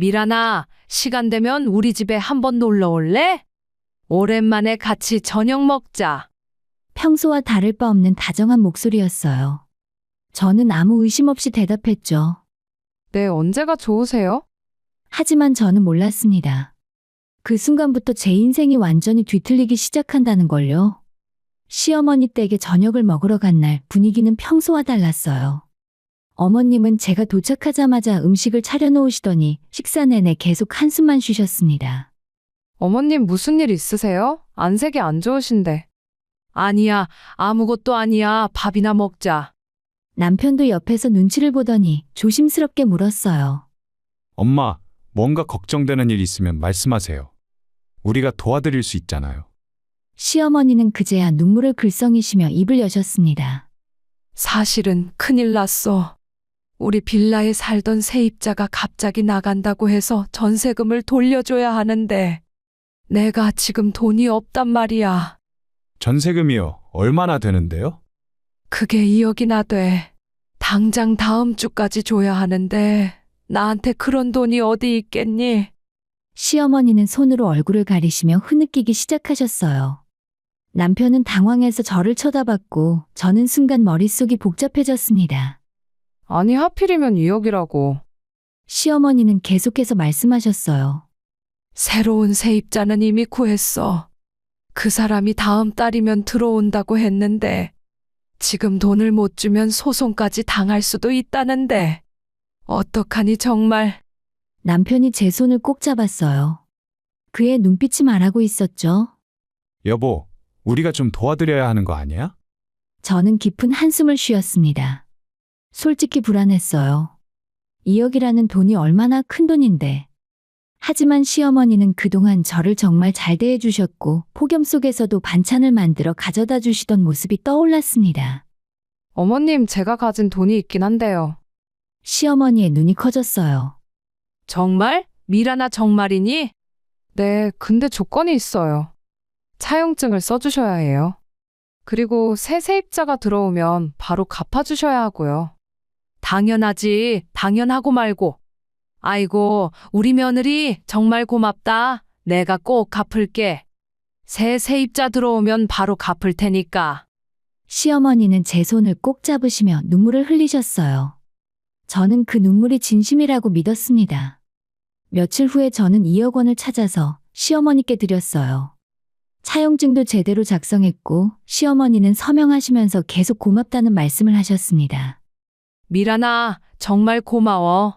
미란아, 시간 되면 우리 집에 한번 놀러 올래? 오랜만에 같이 저녁 먹자. 평소와 다를 바 없는 다정한 목소리였어요. 저는 아무 의심 없이 대답했죠. 네, 언제가 좋으세요? 하지만 저는 몰랐습니다. 그 순간부터 제 인생이 완전히 뒤틀리기 시작한다는 걸요. 시어머니 댁에 저녁을 먹으러 간 날 분위기는 평소와 달랐어요. 어머님은 제가 도착하자마자 음식을 차려놓으시더니 식사 내내 계속 한숨만 쉬셨습니다. 어머님 무슨 일 있으세요? 안색이 안 좋으신데. 아니야, 아무것도 아니야. 밥이나 먹자. 남편도 옆에서 눈치를 보더니 조심스럽게 물었어요. 엄마, 뭔가 걱정되는 일 있으면 말씀하세요. 우리가 도와드릴 수 있잖아요. 시어머니는 그제야 눈물을 글썽이시며 입을 여셨습니다. 사실은 큰일 났어. 우리 빌라에 살던 세입자가 갑자기 나간다고 해서 전세금을 돌려줘야 하는데 내가 지금 돈이 없단 말이야. 전세금이요. 얼마나 되는데요? 그게 2억이나 돼. 당장 다음 주까지 줘야 하는데 나한테 그런 돈이 어디 있겠니? 시어머니는 손으로 얼굴을 가리시며 흐느끼기 시작하셨어요. 남편은 당황해서 저를 쳐다봤고 저는 순간 머릿속이 복잡해졌습니다. 아니, 하필이면 2억이라고. 시어머니는 계속해서 말씀하셨어요. 새로운 세입자는 이미 구했어. 그 사람이 다음 달이면 들어온다고 했는데 지금 돈을 못 주면 소송까지 당할 수도 있다는데 어떡하니 정말. 남편이 제 손을 꼭 잡았어요. 그의 눈빛이 말하고 있었죠. 여보, 우리가 좀 도와드려야 하는 거 아니야? 저는 깊은 한숨을 쉬었습니다. 솔직히 불안했어요. 2억이라는 돈이 얼마나 큰 돈인데. 하지만 시어머니는 그동안 저를 정말 잘 대해주셨고 폭염 속에서도 반찬을 만들어 가져다 주시던 모습이 떠올랐습니다. 어머님, 제가 가진 돈이 있긴 한데요. 시어머니의 눈이 커졌어요. 정말? 미라나 정말이니? 네, 근데 조건이 있어요. 차용증을 써주셔야 해요. 그리고 새 세입자가 들어오면 바로 갚아주셔야 하고요. 당연하지. 당연하고 말고. 아이고, 우리 며느리 정말 고맙다. 내가 꼭 갚을게. 새 세입자 들어오면 바로 갚을 테니까. 시어머니는 제 손을 꼭 잡으시며 눈물을 흘리셨어요. 저는 그 눈물이 진심이라고 믿었습니다. 며칠 후에 저는 2억 원을 찾아서 시어머니께 드렸어요. 차용증도 제대로 작성했고 시어머니는 서명하시면서 계속 고맙다는 말씀을 하셨습니다. 미란아, 정말 고마워.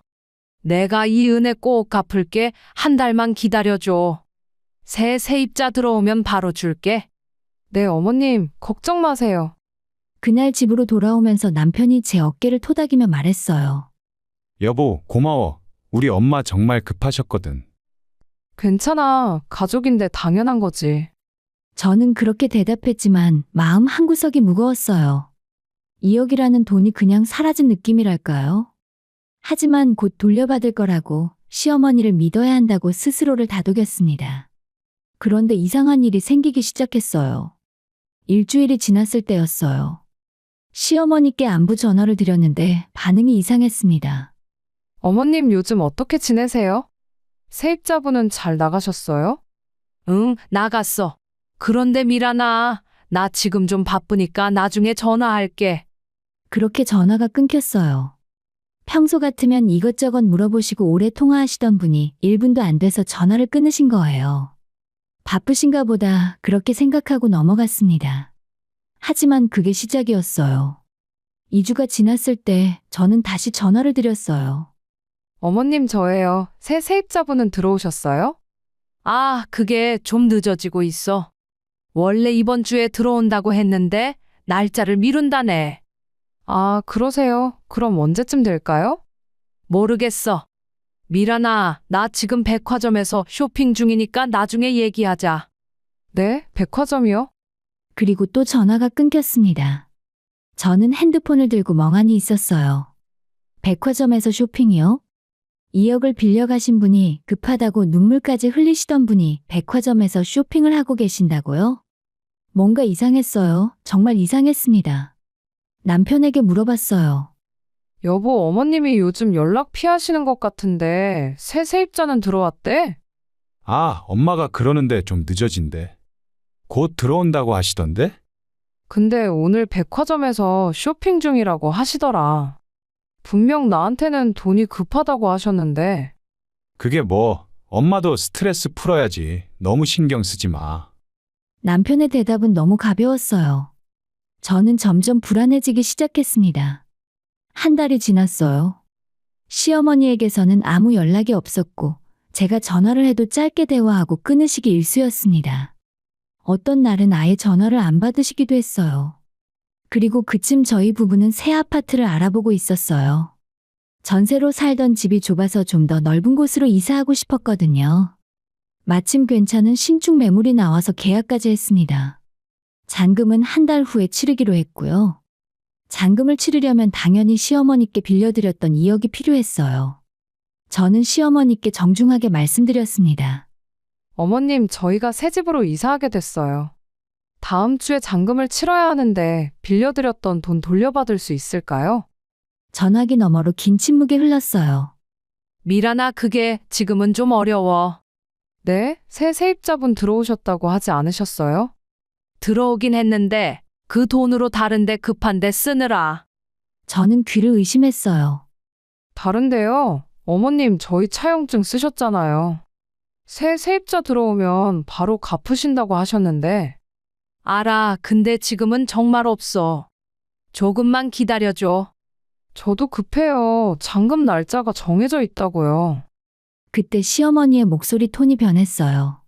내가 이 은혜 꼭 갚을게. 한 달만 기다려줘. 새 세입자 들어오면 바로 줄게. 네, 어머님, 걱정 마세요. 그날 집으로 돌아오면서 남편이 제 어깨를 토닥이며 말했어요. 여보, 고마워. 우리 엄마 정말 급하셨거든. 괜찮아. 가족인데 당연한 거지. 저는 그렇게 대답했지만 마음 한구석이 무거웠어요. 2억이라는 돈이 그냥 사라진 느낌이랄까요? 하지만 곧 돌려받을 거라고 시어머니를 믿어야 한다고 스스로를 다독였습니다. 그런데 이상한 일이 생기기 시작했어요. 일주일이 지났을 때였어요. 시어머니께 안부 전화를 드렸는데 반응이 이상했습니다. 어머님 요즘 어떻게 지내세요? 세입자분은 잘 나가셨어요? 응, 나갔어. 그런데 미란아, 나 지금 좀 바쁘니까 나중에 전화할게. 그렇게 전화가 끊겼어요. 평소 같으면 이것저것 물어보시고 오래 통화하시던 분이 1분도 안 돼서 전화를 끊으신 거예요. 바쁘신가 보다 그렇게 생각하고 넘어갔습니다. 하지만 그게 시작이었어요. 2주가 지났을 때 저는 다시 전화를 드렸어요. 어머님 저예요. 새 세입자분은 들어오셨어요? 아, 그게 좀 늦어지고 있어. 원래 이번 주에 들어온다고 했는데 날짜를 미룬다네. 아, 그러세요? 그럼 언제쯤 될까요? 모르겠어. 미란아, 나 지금 백화점에서 쇼핑 중이니까 나중에 얘기하자. 네? 백화점이요? 그리고 또 전화가 끊겼습니다. 저는 핸드폰을 들고 멍하니 있었어요. 백화점에서 쇼핑이요? 2억을 빌려가신 분이 급하다고 눈물까지 흘리시던 분이 백화점에서 쇼핑을 하고 계신다고요? 뭔가 이상했어요. 정말 이상했습니다. 남편에게 물어봤어요. 여보, 어머님이 요즘 연락 피하시는 것 같은데 새 세입자는 들어왔대? 아, 엄마가 그러는데 좀 늦어진대. 곧 들어온다고 하시던데? 근데 오늘 백화점에서 쇼핑 중이라고 하시더라. 분명 나한테는 돈이 급하다고 하셨는데. 그게 뭐, 엄마도 스트레스 풀어야지. 너무 신경 쓰지 마. 남편의 대답은 너무 가벼웠어요. 저는 점점 불안해지기 시작했습니다. 한 달이 지났어요. 시어머니에게서는 아무 연락이 없었고, 제가 전화를 해도 짧게 대화하고 끊으시기 일쑤였습니다. 어떤 날은 아예 전화를 안 받으시기도 했어요. 그리고 그쯤 저희 부부는 새 아파트를 알아보고 있었어요. 전세로 살던 집이 좁아서 좀 더 넓은 곳으로 이사하고 싶었거든요. 마침 괜찮은 신축 매물이 나와서 계약까지 했습니다. 잔금은 한 달 후에 치르기로 했고요. 잔금을 치르려면 당연히 시어머니께 빌려드렸던 2억이 필요했어요. 저는 시어머니께 정중하게 말씀드렸습니다. 어머님, 저희가 새 집으로 이사하게 됐어요. 다음 주에 잔금을 치러야 하는데 빌려드렸던 돈 돌려받을 수 있을까요? 전화기 너머로 긴 침묵이 흘렀어요. 미란아, 그게 지금은 좀 어려워. 네? 새 세입자분 들어오셨다고 하지 않으셨어요? 들어오긴 했는데 그 돈으로 다른데 급한데 쓰느라. 저는 귀를 의심했어요. 다른데요? 어머님, 저희 차용증 쓰셨잖아요. 새 세입자 들어오면 바로 갚으신다고 하셨는데. 알아. 근데 지금은 정말 없어. 조금만 기다려줘. 저도 급해요. 잔금 날짜가 정해져 있다고요. 그때 시어머니의 목소리 톤이 변했어요.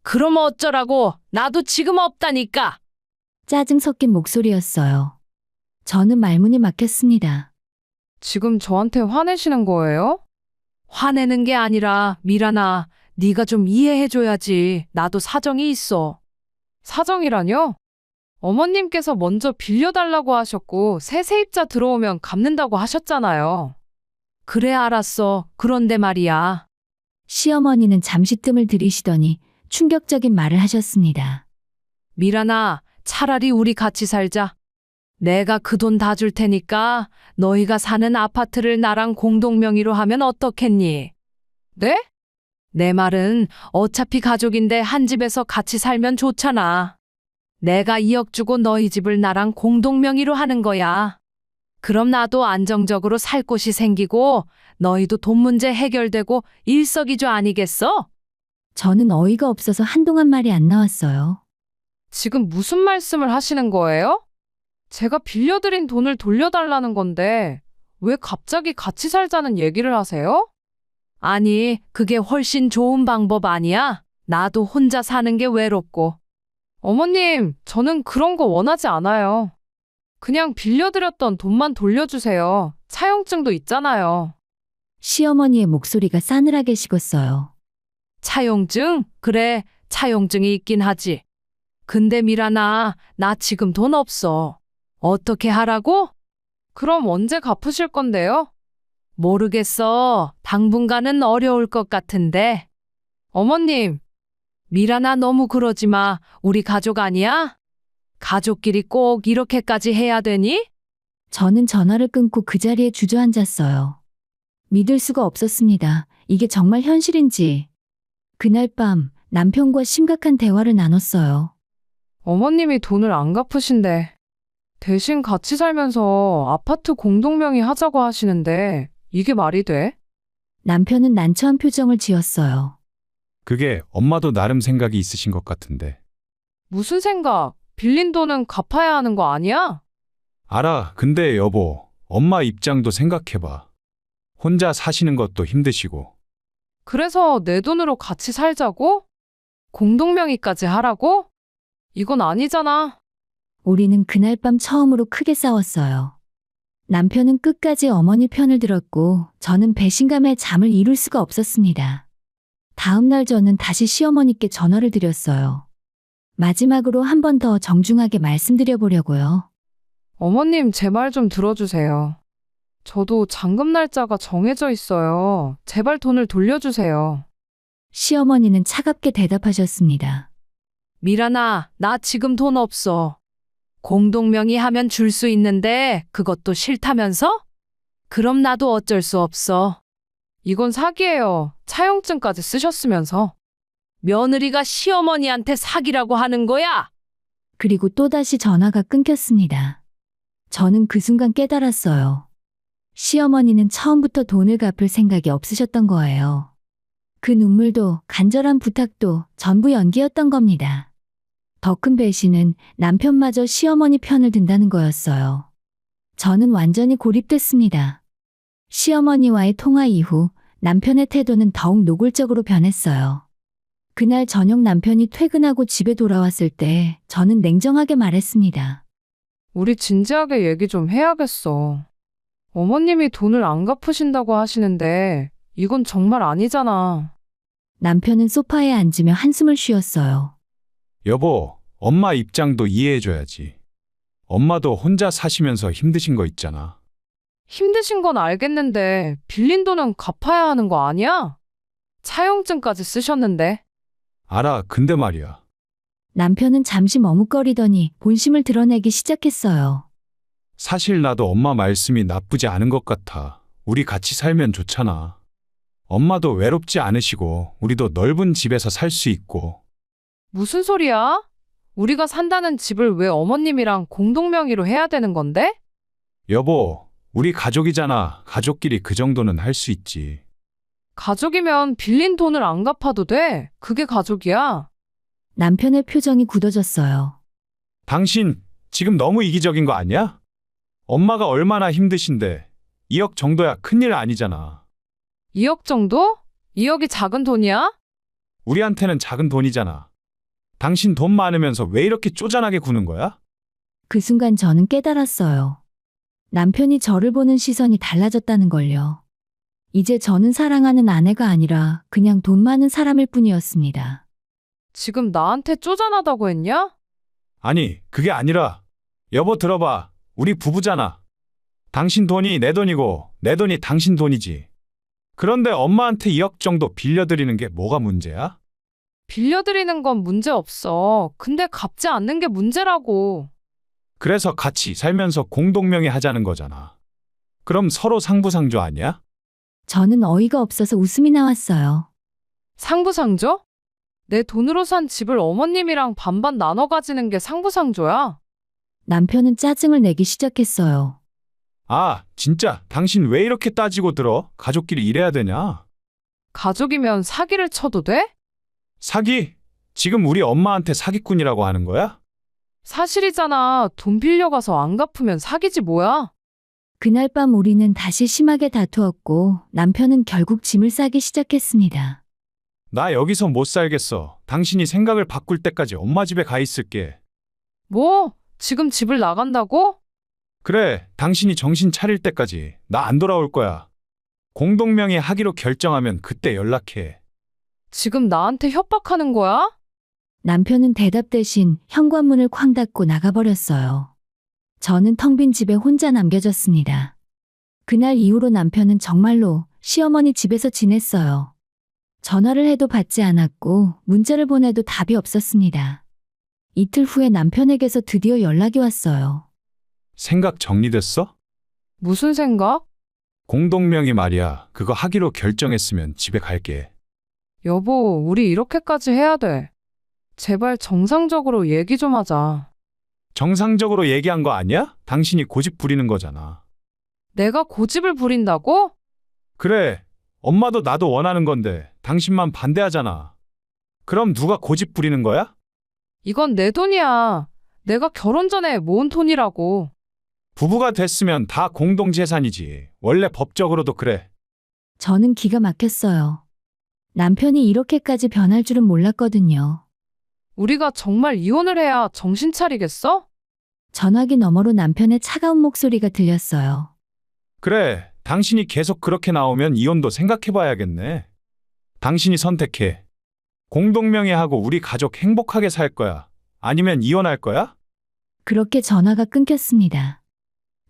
그럼 어쩌라고? 나도 지금 없다니까. 짜증 섞인 목소리였어요. 저는 말문이 막혔습니다. 지금 저한테 화내시는 거예요? 화내는 게 아니라 미란아, 네가 좀 이해해줘야지. 나도 사정이 있어. 사정이라뇨? 어머님께서 먼저 빌려달라고 하셨고 새 세입자 들어오면 갚는다고 하셨잖아요. 그래, 알았어. 그런데 말이야. 시어머니는 잠시 뜸을 들이시더니 충격적인 말을 하셨습니다. 미란아, 차라리 우리 같이 살자. 내가 그 돈 다 줄 테니까 너희가 사는 아파트를 나랑 공동 명의로 하면 어떻겠니? 네? 내 말은 어차피 가족인데 한 집에서 같이 살면 좋잖아. 내가 2억 주고 너희 집을 나랑 공동 명의로 하는 거야. 그럼 나도 안정적으로 살 곳이 생기고 너희도 돈 문제 해결되고 일석이조 아니겠어? 저는 어이가 없어서 한동안 말이 안 나왔어요. 지금 무슨 말씀을 하시는 거예요? 제가 빌려드린 돈을 돌려달라는 건데 왜 갑자기 같이 살자는 얘기를 하세요? 아니, 그게 훨씬 좋은 방법 아니야? 나도 혼자 사는 게 외롭고. 어머님, 저는 그런 거 원하지 않아요. 그냥 빌려드렸던 돈만 돌려주세요. 차용증도 있잖아요. 시어머니의 목소리가 싸늘하게 식었어요. 차용증? 그래, 차용증이 있긴 하지. 근데 미란아, 나 지금 돈 없어. 어떻게 하라고? 그럼 언제 갚으실 건데요? 모르겠어. 당분간은 어려울 것 같은데. 어머님, 미란아, 너무 그러지 마. 우리 가족 아니야? 가족끼리 꼭 이렇게까지 해야 되니? 저는 전화를 끊고 그 자리에 주저앉았어요. 믿을 수가 없었습니다. 이게 정말 현실인지. 그날 밤 남편과 심각한 대화를 나눴어요. 어머님이 돈을 안 갚으신데 대신 같이 살면서 아파트 공동명의 하자고 하시는데 이게 말이 돼? 남편은 난처한 표정을 지었어요. 그게 엄마도 나름 생각이 있으신 것 같은데. 무슨 생각? 빌린 돈은 갚아야 하는 거 아니야? 알아. 근데 여보, 엄마 입장도 생각해봐. 혼자 사시는 것도 힘드시고. 그래서 내 돈으로 같이 살자고? 공동명의까지 하라고? 이건 아니잖아. 우리는 그날 밤 처음으로 크게 싸웠어요. 남편은 끝까지 어머니 편을 들었고 저는 배신감에 잠을 이룰 수가 없었습니다. 다음 날 저는 다시 시어머니께 전화를 드렸어요. 마지막으로 한 번 더 정중하게 말씀드려 보려고요. 어머님, 제 말 좀 들어주세요. 저도 잔금 날짜가 정해져 있어요. 제발 돈을 돌려주세요. 시어머니는 차갑게 대답하셨습니다. 미란아, 나 지금 돈 없어. 공동명의 하면 줄 수 있는데 그것도 싫다면서? 그럼 나도 어쩔 수 없어. 이건 사기예요. 차용증까지 쓰셨으면서. 며느리가 시어머니한테 사기라고 하는 거야? 그리고 또다시 전화가 끊겼습니다. 저는 그 순간 깨달았어요. 시어머니는 처음부터 돈을 갚을 생각이 없으셨던 거예요. 그 눈물도 간절한 부탁도 전부 연기였던 겁니다. 더 큰 배신은 남편마저 시어머니 편을 든다는 거였어요. 저는 완전히 고립됐습니다. 시어머니와의 통화 이후 남편의 태도는 더욱 노골적으로 변했어요. 그날 저녁 남편이 퇴근하고 집에 돌아왔을 때 저는 냉정하게 말했습니다. 우리 진지하게 얘기 좀 해야겠어. 어머님이 돈을 안 갚으신다고 하시는데 이건 정말 아니잖아. 남편은 소파에 앉으며 한숨을 쉬었어요. 여보, 엄마 입장도 이해해줘야지. 엄마도 혼자 사시면서 힘드신 거 있잖아. 힘드신 건 알겠는데 빌린 돈은 갚아야 하는 거 아니야? 차용증까지 쓰셨는데. 알아, 근데 말이야. 남편은 잠시 머뭇거리더니 본심을 드러내기 시작했어요. 사실 나도 엄마 말씀이 나쁘지 않은 것 같아. 우리 같이 살면 좋잖아. 엄마도 외롭지 않으시고 우리도 넓은 집에서 살 수 있고. 무슨 소리야? 우리가 산다는 집을 왜 어머님이랑 공동 명의로 해야 되는 건데? 여보, 우리 가족이잖아. 가족끼리 그 정도는 할 수 있지. 가족이면 빌린 돈을 안 갚아도 돼. 그게 가족이야. 남편의 표정이 굳어졌어요. 당신 지금 너무 이기적인 거 아니야? 엄마가 얼마나 힘드신데 2억 정도야 큰일 아니잖아. 2억 정도? 2억이 작은 돈이야? 우리한테는 작은 돈이잖아. 당신 돈 많으면서 왜 이렇게 쪼잔하게 구는 거야? 그 순간 저는 깨달았어요. 남편이 저를 보는 시선이 달라졌다는 걸요. 이제 저는 사랑하는 아내가 아니라 그냥 돈 많은 사람일 뿐이었습니다. 지금 나한테 쪼잔하다고 했냐? 아니, 그게 아니라 여보 들어봐. 우리 부부잖아. 당신 돈이 내 돈이고 내 돈이 당신 돈이지. 그런데 엄마한테 2억 정도 빌려드리는 게 뭐가 문제야? 빌려드리는 건 문제 없어. 근데 갚지 않는 게 문제라고. 그래서 같이 살면서 공동명의 하자는 거잖아. 그럼 서로 상부상조 아니야? 저는 어이가 없어서 웃음이 나왔어요. 상부상조? 내 돈으로 산 집을 어머님이랑 반반 나눠 가지는 게 상부상조야? 남편은 짜증을 내기 시작했어요. 아, 진짜 당신 왜 이렇게 따지고 들어? 가족끼리 이래야 되냐? 가족이면 사기를 쳐도 돼? 사기? 지금 우리 엄마한테 사기꾼이라고 하는 거야? 사실이잖아. 돈 빌려가서 안 갚으면 사기지 뭐야? 그날 밤 우리는 다시 심하게 다투었고 남편은 결국 짐을 싸기 시작했습니다. 나 여기서 못 살겠어. 당신이 생각을 바꿀 때까지 엄마 집에 가 있을게. 뭐? 지금 집을 나간다고? 그래, 당신이 정신 차릴 때까지 나 안 돌아올 거야. 공동명의 하기로 결정하면 그때 연락해. 지금 나한테 협박하는 거야? 남편은 대답 대신 현관문을 쾅 닫고 나가버렸어요. 저는 텅 빈 집에 혼자 남겨졌습니다. 그날 이후로 남편은 정말로 시어머니 집에서 지냈어요. 전화를 해도 받지 않았고 문자를 보내도 답이 없었습니다. 이틀 후에 남편에게서 드디어 연락이 왔어요. 생각 정리됐어? 무슨 생각? 공동명의 말이야. 그거 하기로 결정했으면 집에 갈게. 여보, 우리 이렇게까지 해야 돼. 제발 정상적으로 얘기 좀 하자. 정상적으로 얘기한 거 아니야? 당신이 고집 부리는 거잖아. 내가 고집을 부린다고? 그래, 엄마도 나도 원하는 건데 당신만 반대하잖아. 그럼 누가 고집 부리는 거야? 이건 내 돈이야. 내가 결혼 전에 모은 돈이라고. 부부가 됐으면 다 공동재산이지. 원래 법적으로도 그래. 저는 기가 막혔어요. 남편이 이렇게까지 변할 줄은 몰랐거든요. 우리가 정말 이혼을 해야 정신 차리겠어? 전화기 너머로 남편의 차가운 목소리가 들렸어요. 그래, 당신이 계속 그렇게 나오면 이혼도 생각해봐야겠네. 당신이 선택해. 공동명의하고 우리 가족 행복하게 살 거야? 아니면 이혼할 거야? 그렇게 전화가 끊겼습니다.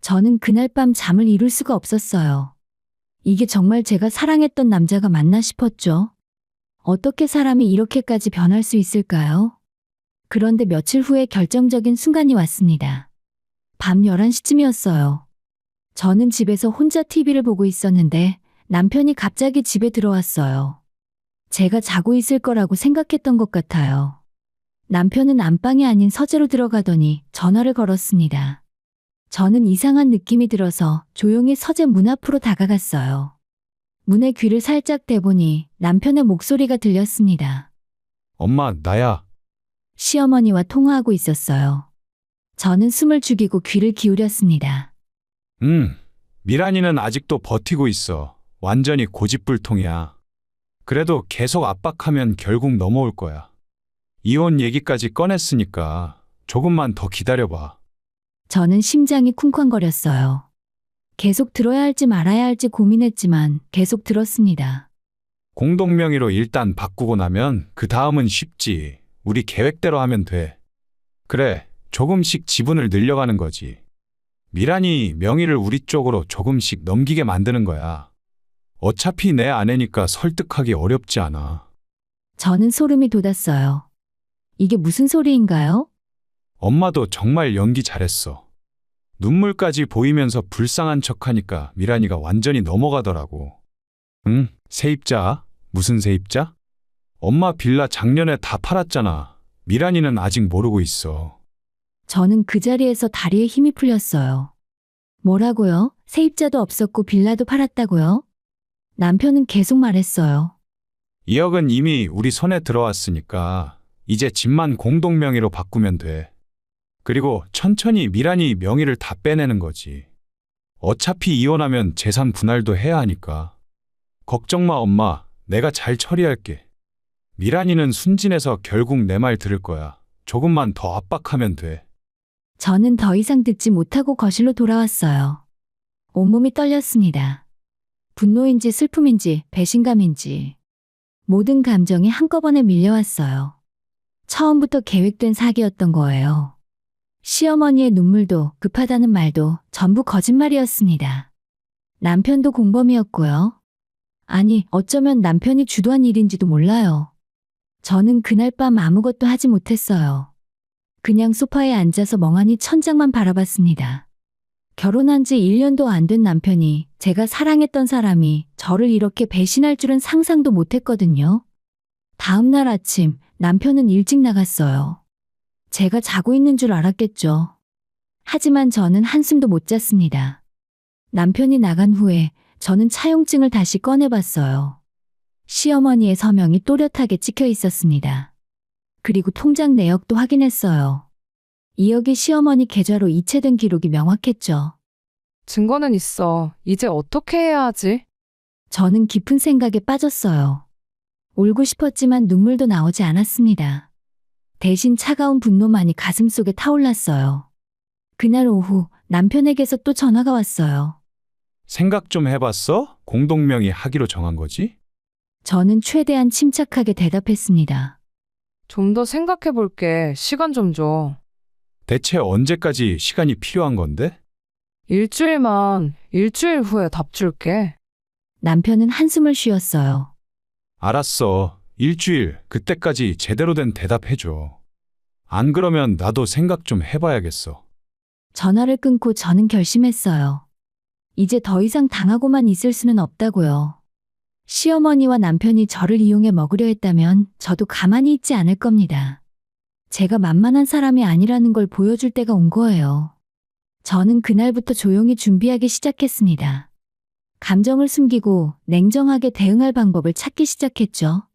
저는 그날 밤 잠을 이룰 수가 없었어요. 이게 정말 제가 사랑했던 남자가 맞나 싶었죠. 어떻게 사람이 이렇게까지 변할 수 있을까요? 그런데 며칠 후에 결정적인 순간이 왔습니다. 밤 11시쯤이었어요. 저는 집에서 혼자 TV를 보고 있었는데 남편이 갑자기 집에 들어왔어요. 제가 자고 있을 거라고 생각했던 것 같아요. 남편은 안방이 아닌 서재로 들어가더니 전화를 걸었습니다. 저는 이상한 느낌이 들어서 조용히 서재 문 앞으로 다가갔어요. 문에 귀를 살짝 대보니 남편의 목소리가 들렸습니다. 엄마, 나야. 시어머니와 통화하고 있었어요. 저는 숨을 죽이고 귀를 기울였습니다. 미란이는 아직도 버티고 있어. 완전히 고집불통이야. 그래도 계속 압박하면 결국 넘어올 거야. 이혼 얘기까지 꺼냈으니까 조금만 더 기다려봐. 저는 심장이 쿵쾅거렸어요. 계속 들어야 할지 말아야 할지 고민했지만 계속 들었습니다. 공동명의로 일단 바꾸고 나면 그 다음은 쉽지. 우리 계획대로 하면 돼. 그래, 조금씩 지분을 늘려가는 거지. 미란이 명의를 우리 쪽으로 조금씩 넘기게 만드는 거야. 어차피 내 아내니까 설득하기 어렵지 않아. 저는 소름이 돋았어요. 이게 무슨 소리인가요? 엄마도 정말 연기 잘했어. 눈물까지 보이면서 불쌍한 척하니까 미란이가 완전히 넘어가더라고. 응? 세입자? 무슨 세입자? 엄마 빌라 작년에 다 팔았잖아. 미란이는 아직 모르고 있어. 저는 그 자리에서 다리에 힘이 풀렸어요. 뭐라고요? 세입자도 없었고 빌라도 팔았다고요? 남편은 계속 말했어요. 2억은 이미 우리 손에 들어왔으니까 이제 집만 공동명의로 바꾸면 돼. 그리고 천천히 미란이 명의를 다 빼내는 거지. 어차피 이혼하면 재산 분할도 해야 하니까. 걱정 마, 엄마. 내가 잘 처리할게. 미란이는 순진해서 결국 내 말 들을 거야. 조금만 더 압박하면 돼. 저는 더 이상 듣지 못하고 거실로 돌아왔어요. 온몸이 떨렸습니다. 분노인지 슬픔인지 배신감인지 모든 감정이 한꺼번에 밀려왔어요. 처음부터 계획된 사기였던 거예요. 시어머니의 눈물도 급하다는 말도 전부 거짓말이었습니다. 남편도 공범이었고요. 아니, 어쩌면 남편이 주도한 일인지도 몰라요. 저는 그날 밤 아무것도 하지 못했어요. 그냥 소파에 앉아서 멍하니 천장만 바라봤습니다. 결혼한 지 1년도 안 된 남편이, 제가 사랑했던 사람이 저를 이렇게 배신할 줄은 상상도 못했거든요. 다음 날 아침 남편은 일찍 나갔어요. 제가 자고 있는 줄 알았겠죠. 하지만 저는 한숨도 못 잤습니다. 남편이 나간 후에 저는 차용증을 다시 꺼내봤어요. 시어머니의 서명이 또렷하게 찍혀 있었습니다. 그리고 통장 내역도 확인했어요. 2억이 시어머니 계좌로 이체된 기록이 명확했죠. 증거는 있어. 이제 어떻게 해야 하지? 저는 깊은 생각에 빠졌어요. 울고 싶었지만 눈물도 나오지 않았습니다. 대신 차가운 분노만이 가슴속에 타올랐어요. 그날 오후 남편에게서 또 전화가 왔어요. 생각 좀 해봤어? 공동명의 하기로 정한 거지? 저는 최대한 침착하게 대답했습니다. 좀 더 생각해 볼게. 시간 좀 줘. 대체 언제까지 시간이 필요한 건데? 일주일 후에 답 줄게. 남편은 한숨을 쉬었어요. 알았어. 일주일, 그때까지 제대로 된 대답해줘. 안 그러면 나도 생각 좀 해봐야겠어. 전화를 끊고 저는 결심했어요. 이제 더 이상 당하고만 있을 수는 없다고요. 시어머니와 남편이 저를 이용해 먹으려 했다면 저도 가만히 있지 않을 겁니다. 제가 만만한 사람이 아니라는 걸 보여줄 때가 온 거예요. 저는 그날부터 조용히 준비하기 시작했습니다. 감정을 숨기고 냉정하게 대응할 방법을 찾기 시작했죠.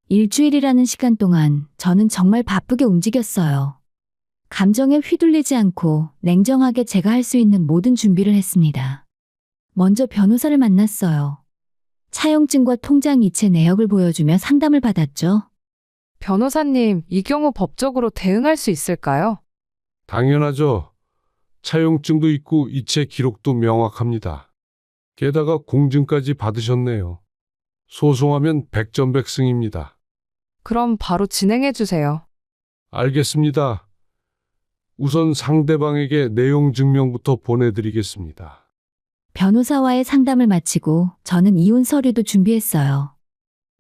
일주일이라는 시간 동안 저는 정말 바쁘게 움직였어요. 감정에 휘둘리지 않고 냉정하게 제가 할 수 있는 모든 준비를 했습니다. 먼저 변호사를 만났어요. 차용증과 통장 이체 내역을 보여주며 상담을 받았죠. 변호사님, 이 경우 법적으로 대응할 수 있을까요? 당연하죠. 차용증도 있고 이체 기록도 명확합니다. 게다가 공증까지 받으셨네요. 소송하면 백전백승입니다. 그럼 바로 진행해 주세요. 알겠습니다. 우선 상대방에게 내용 증명부터 보내드리겠습니다. 변호사와의 상담을 마치고 저는 이혼 서류도 준비했어요.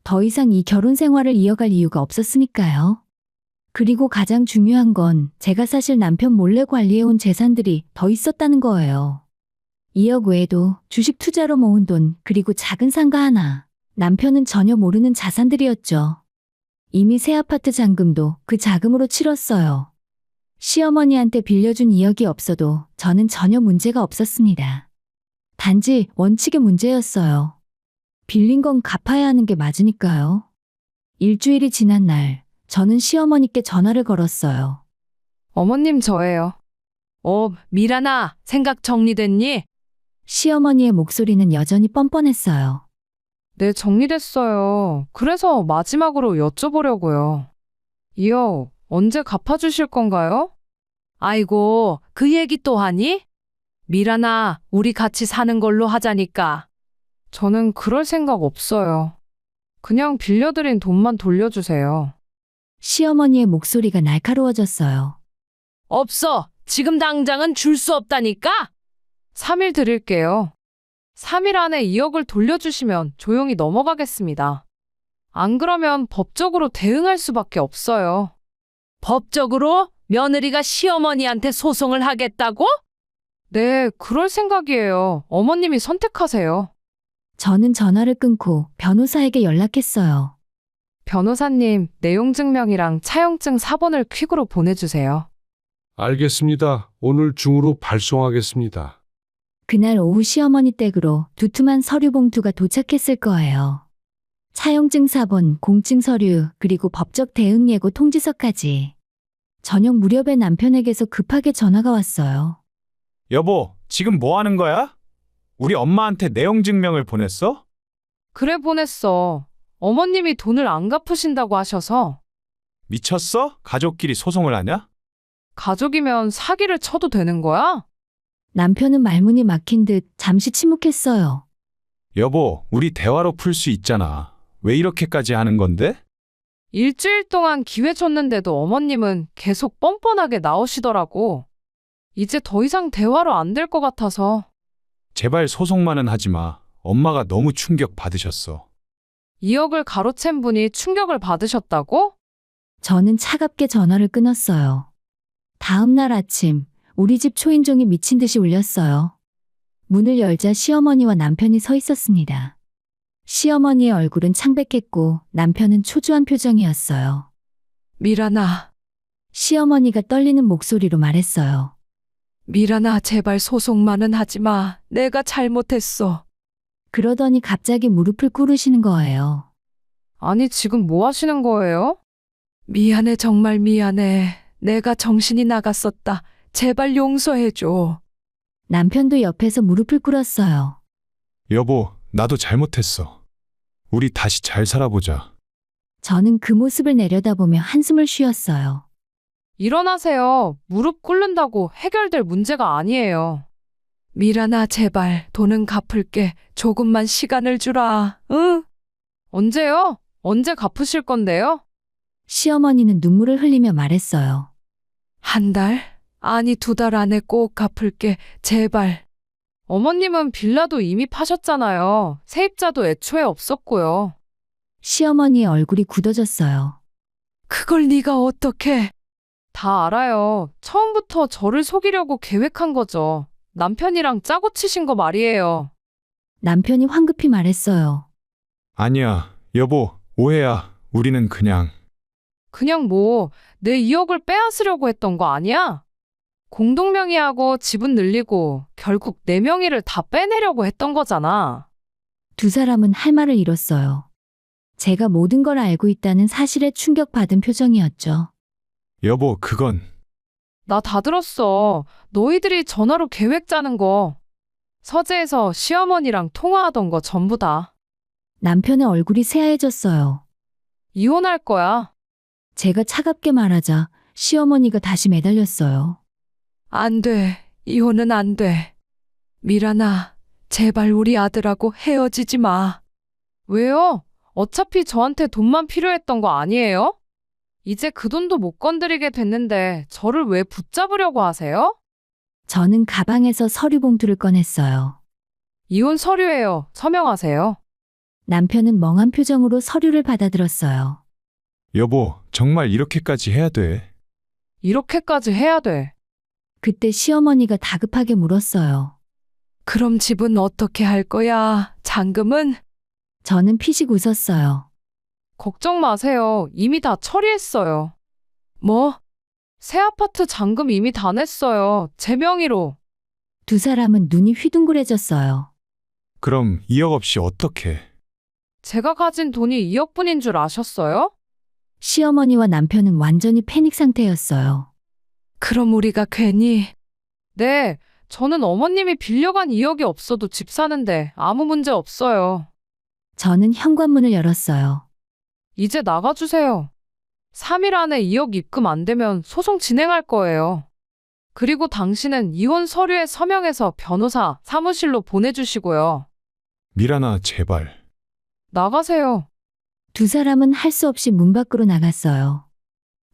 더 이상 이 결혼 생활을 이어갈 이유가 없었으니까요. 그리고 가장 중요한 건 제가 사실 남편 몰래 관리해온 재산들이 더 있었다는 거예요. 2억 외에도 주식 투자로 모은 돈, 그리고 작은 상가 하나. 남편은 전혀 모르는 자산들이었죠. 이미 새 아파트 잔금도 그 자금으로 치렀어요. 시어머니한테 빌려준 2억이 없어도 저는 전혀 문제가 없었습니다. 단지 원칙의 문제였어요. 빌린 건 갚아야 하는 게 맞으니까요. 일주일이 지난 날, 저는 시어머니께 전화를 걸었어요. 어머님 저예요. 미란아, 생각 정리됐니? 시어머니의 목소리는 여전히 뻔뻔했어요. 네, 정리됐어요. 그래서 마지막으로 여쭤보려고요. 2억 언제 갚아주실 건가요? 아이고, 그 얘기 또 하니? 미란아, 우리 같이 사는 걸로 하자니까. 저는 그럴 생각 없어요. 그냥 빌려드린 돈만 돌려주세요. 시어머니의 목소리가 날카로워졌어요. 없어! 지금 당장은 줄 수 없다니까? 3일 드릴게요. 3일 안에 2억을 돌려주시면 조용히 넘어가겠습니다. 안 그러면 법적으로 대응할 수밖에 없어요. 법적으로? 며느리가 시어머니한테 소송을 하겠다고? 네, 그럴 생각이에요. 어머님이 선택하세요. 저는 전화를 끊고 변호사에게 연락했어요. 변호사님, 내용 증명이랑 차용증 사본을 퀵으로 보내주세요. 알겠습니다. 오늘 중으로 발송하겠습니다. 그날 오후 시어머니 댁으로 두툼한 서류 봉투가 도착했을 거예요. 차용증 사본, 공증 서류, 그리고 법적 대응 예고 통지서까지. 저녁 무렵에 남편에게서 급하게 전화가 왔어요. 여보, 지금 뭐 하는 거야? 우리 엄마한테 내용 증명을 보냈어? 그래 보냈어. 어머님이 돈을 안 갚으신다고 하셔서. 미쳤어? 가족끼리 소송을 하냐? 가족이면 사기를 쳐도 되는 거야? 남편은 말문이 막힌 듯 잠시 침묵했어요. 여보, 우리 대화로 풀 수 있잖아. 왜 이렇게까지 하는 건데? 일주일 동안 기회 줬는데도 어머님은 계속 뻔뻔하게 나오시더라고. 이제 더 이상 대화로 안 될 것 같아서. 제발 소송만은 하지 마. 엄마가 너무 충격 받으셨어. 2억을 가로챈 분이 충격을 받으셨다고? 저는 차갑게 전화를 끊었어요. 다음 날 아침, 우리 집 초인종이 미친 듯이 울렸어요. 문을 열자 시어머니와 남편이 서 있었습니다. 시어머니의 얼굴은 창백했고 남편은 초조한 표정이었어요. 미란아, 시어머니가 떨리는 목소리로 말했어요. 미란아, 제발 소송만은 하지 마. 내가 잘못했어. 그러더니 갑자기 무릎을 꿇으시는 거예요. 아니, 지금 뭐 하시는 거예요? 미안해, 정말 미안해. 내가 정신이 나갔었다. 제발 용서해줘. 남편도 옆에서 무릎을 꿇었어요. 여보, 나도 잘못했어. 우리 다시 잘 살아보자. 저는 그 모습을 내려다보며 한숨을 쉬었어요. 일어나세요. 무릎 꿇는다고 해결될 문제가 아니에요. 미란아, 제발 돈은 갚을게. 조금만 시간을 주라. 응? 언제요? 언제 갚으실 건데요? 시어머니는 눈물을 흘리며 말했어요. 한 달? 아니, 2달 안에 꼭 갚을게. 제발. 어머님은 빌라도 이미 파셨잖아요. 세입자도 애초에 없었고요. 시어머니의 얼굴이 굳어졌어요. 그걸 네가 어떻게? 다 알아요. 처음부터 저를 속이려고 계획한 거죠. 남편이랑 짜고 치신 거 말이에요. 남편이 황급히 말했어요. 아니야, 여보, 오해야. 우리는 그냥 뭐, 내 2억을 빼앗으려고 했던 거 아니야? 공동명의하고 지분 늘리고 결국 내 명의를 다 빼내려고 했던 거잖아. 두 사람은 할 말을 잃었어요. 제가 모든 걸 알고 있다는 사실에 충격받은 표정이었죠. 여보, 그건 나 다 들었어. 너희들이 전화로 계획 짜는 거. 서재에서 시어머니랑 통화하던 거 전부 다. 남편의 얼굴이 새하얘졌어요. 이혼할 거야. 제가 차갑게 말하자 시어머니가 다시 매달렸어요. 안 돼. 이혼은 안 돼. 미란아, 제발 우리 아들하고 헤어지지 마. 왜요? 어차피 저한테 돈만 필요했던 거 아니에요? 이제 그 돈도 못 건드리게 됐는데 저를 왜 붙잡으려고 하세요? 저는 가방에서 서류 봉투를 꺼냈어요. 이혼 서류예요. 서명하세요. 남편은 멍한 표정으로 서류를 받아들었어요. 여보, 정말 이렇게까지 해야 돼. 이렇게까지 해야 돼. 그때 시어머니가 다급하게 물었어요. 그럼 집은 어떻게 할 거야? 잔금은? 저는 피식 웃었어요. 걱정 마세요. 이미 다 처리했어요. 뭐? 새 아파트 잔금 이미 다 냈어요. 제 명의로. 두 사람은 눈이 휘둥그레졌어요. 그럼 2억 없이 어떻게? 제가 가진 돈이 2억분인 줄 아셨어요? 시어머니와 남편은 완전히 패닉 상태였어요. 그럼 우리가 괜히. 네, 저는 어머님이 빌려간 2억이 없어도 집 사는데 아무 문제 없어요. 저는 현관문을 열었어요. 이제 나가주세요. 3일 안에 2억 입금 안 되면 소송 진행할 거예요. 그리고 당신은 이혼 서류에 서명해서 변호사 사무실로 보내주시고요. 미란아, 제발. 나가세요. 두 사람은 할 수 없이 문 밖으로 나갔어요.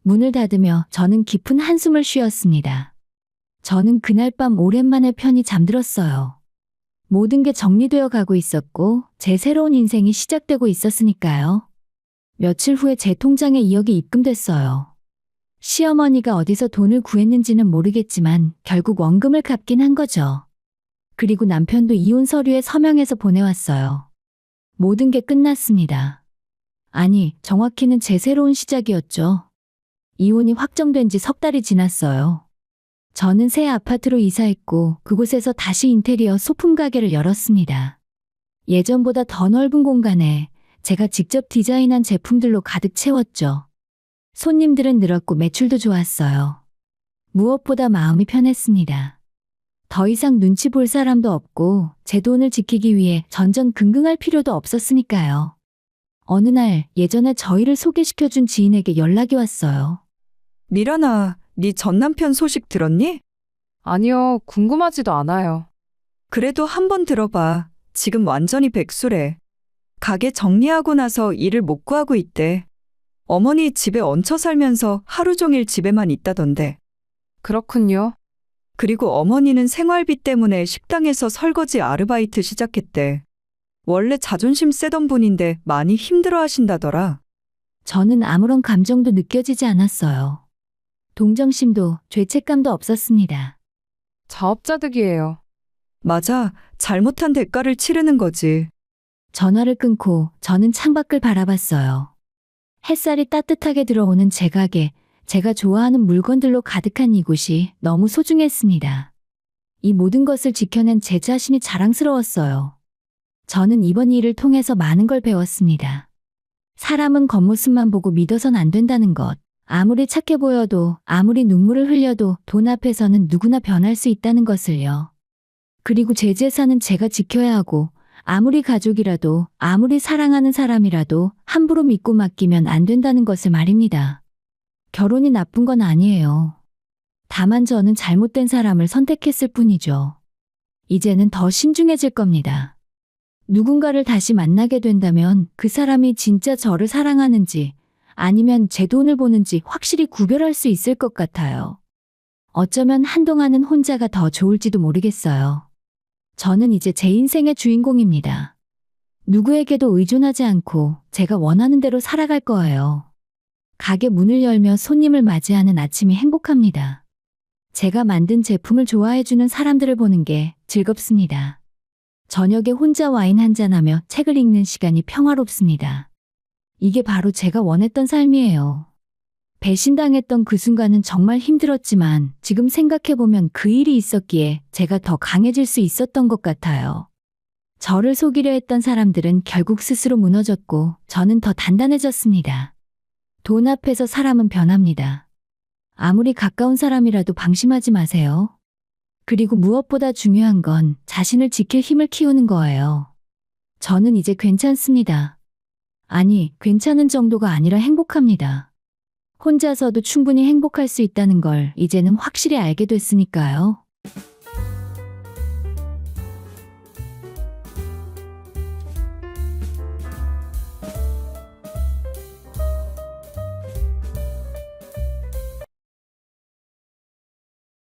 문을 닫으며 저는 깊은 한숨을 쉬었습니다. 저는 그날 밤 오랜만에 편히 잠들었어요. 모든 게 정리되어 가고 있었고 제 새로운 인생이 시작되고 있었으니까요. 며칠 후에 제 통장에 2억이 입금됐어요. 시어머니가 어디서 돈을 구했는지는 모르겠지만 결국 원금을 갚긴 한 거죠. 그리고 남편도 이혼 서류에 서명해서 보내왔어요. 모든 게 끝났습니다. 아니, 정확히는 제 새로운 시작이었죠. 이혼이 확정된 지 석 달이 지났어요. 저는 새 아파트로 이사했고 그곳에서 다시 인테리어 소품 가게를 열었습니다. 예전보다 더 넓은 공간에 제가 직접 디자인한 제품들로 가득 채웠죠. 손님들은 늘었고 매출도 좋았어요. 무엇보다 마음이 편했습니다. 더 이상 눈치 볼 사람도 없고 제 돈을 지키기 위해 전전긍긍할 필요도 없었으니까요. 어느 날 예전에 저희를 소개시켜준 지인에게 연락이 왔어요. 미란아, 네 전남편 소식 들었니? 아니요, 궁금하지도 않아요. 그래도 한번 들어봐. 지금 완전히 백수래. 가게 정리하고 나서 일을 못 구하고 있대. 어머니 집에 얹혀 살면서 하루 종일 집에만 있다던데. 그렇군요. 그리고 어머니는 생활비 때문에 식당에서 설거지 아르바이트 시작했대. 원래 자존심 세던 분인데 많이 힘들어 하신다더라. 저는 아무런 감정도 느껴지지 않았어요. 동정심도 죄책감도 없었습니다. 자업자득이에요. 맞아, 잘못한 대가를 치르는 거지. 전화를 끊고 저는 창밖을 바라봤어요. 햇살이 따뜻하게 들어오는 제 가게, 제가 좋아하는 물건들로 가득한 이곳이 너무 소중했습니다. 이 모든 것을 지켜낸 제 자신이 자랑스러웠어요. 저는 이번 일을 통해서 많은 걸 배웠습니다. 사람은 겉모습만 보고 믿어선 안 된다는 것. 아무리 착해 보여도, 아무리 눈물을 흘려도 돈 앞에서는 누구나 변할 수 있다는 것을요. 그리고 제 재산은 제가 지켜야 하고, 아무리 가족이라도, 아무리 사랑하는 사람이라도 함부로 믿고 맡기면 안 된다는 것을 말입니다. 결혼이 나쁜 건 아니에요. 다만 저는 잘못된 사람을 선택했을 뿐이죠. 이제는 더 신중해질 겁니다. 누군가를 다시 만나게 된다면 그 사람이 진짜 저를 사랑하는지 아니면 제 돈을 보는지 확실히 구별할 수 있을 것 같아요. 어쩌면 한동안은 혼자가 더 좋을지도 모르겠어요. 저는 이제 제 인생의 주인공입니다. 누구에게도 의존하지 않고 제가 원하는 대로 살아갈 거예요. 가게 문을 열며 손님을 맞이하는 아침이 행복합니다. 제가 만든 제품을 좋아해주는 사람들을 보는 게 즐겁습니다. 저녁에 혼자 와인 한잔하며 책을 읽는 시간이 평화롭습니다. 이게 바로 제가 원했던 삶이에요. 배신당했던 그 순간은 정말 힘들었지만 지금 생각해보면 그 일이 있었기에 제가 더 강해질 수 있었던 것 같아요. 저를 속이려 했던 사람들은 결국 스스로 무너졌고 저는 더 단단해졌습니다. 돈 앞에서 사람은 변합니다. 아무리 가까운 사람이라도 방심하지 마세요. 그리고 무엇보다 중요한 건 자신을 지킬 힘을 키우는 거예요. 저는 이제 괜찮습니다. 아니, 괜찮은 정도가 아니라 행복합니다. 혼자서도 충분히 행복할 수 있다는 걸 이제는 확실히 알게 됐으니까요.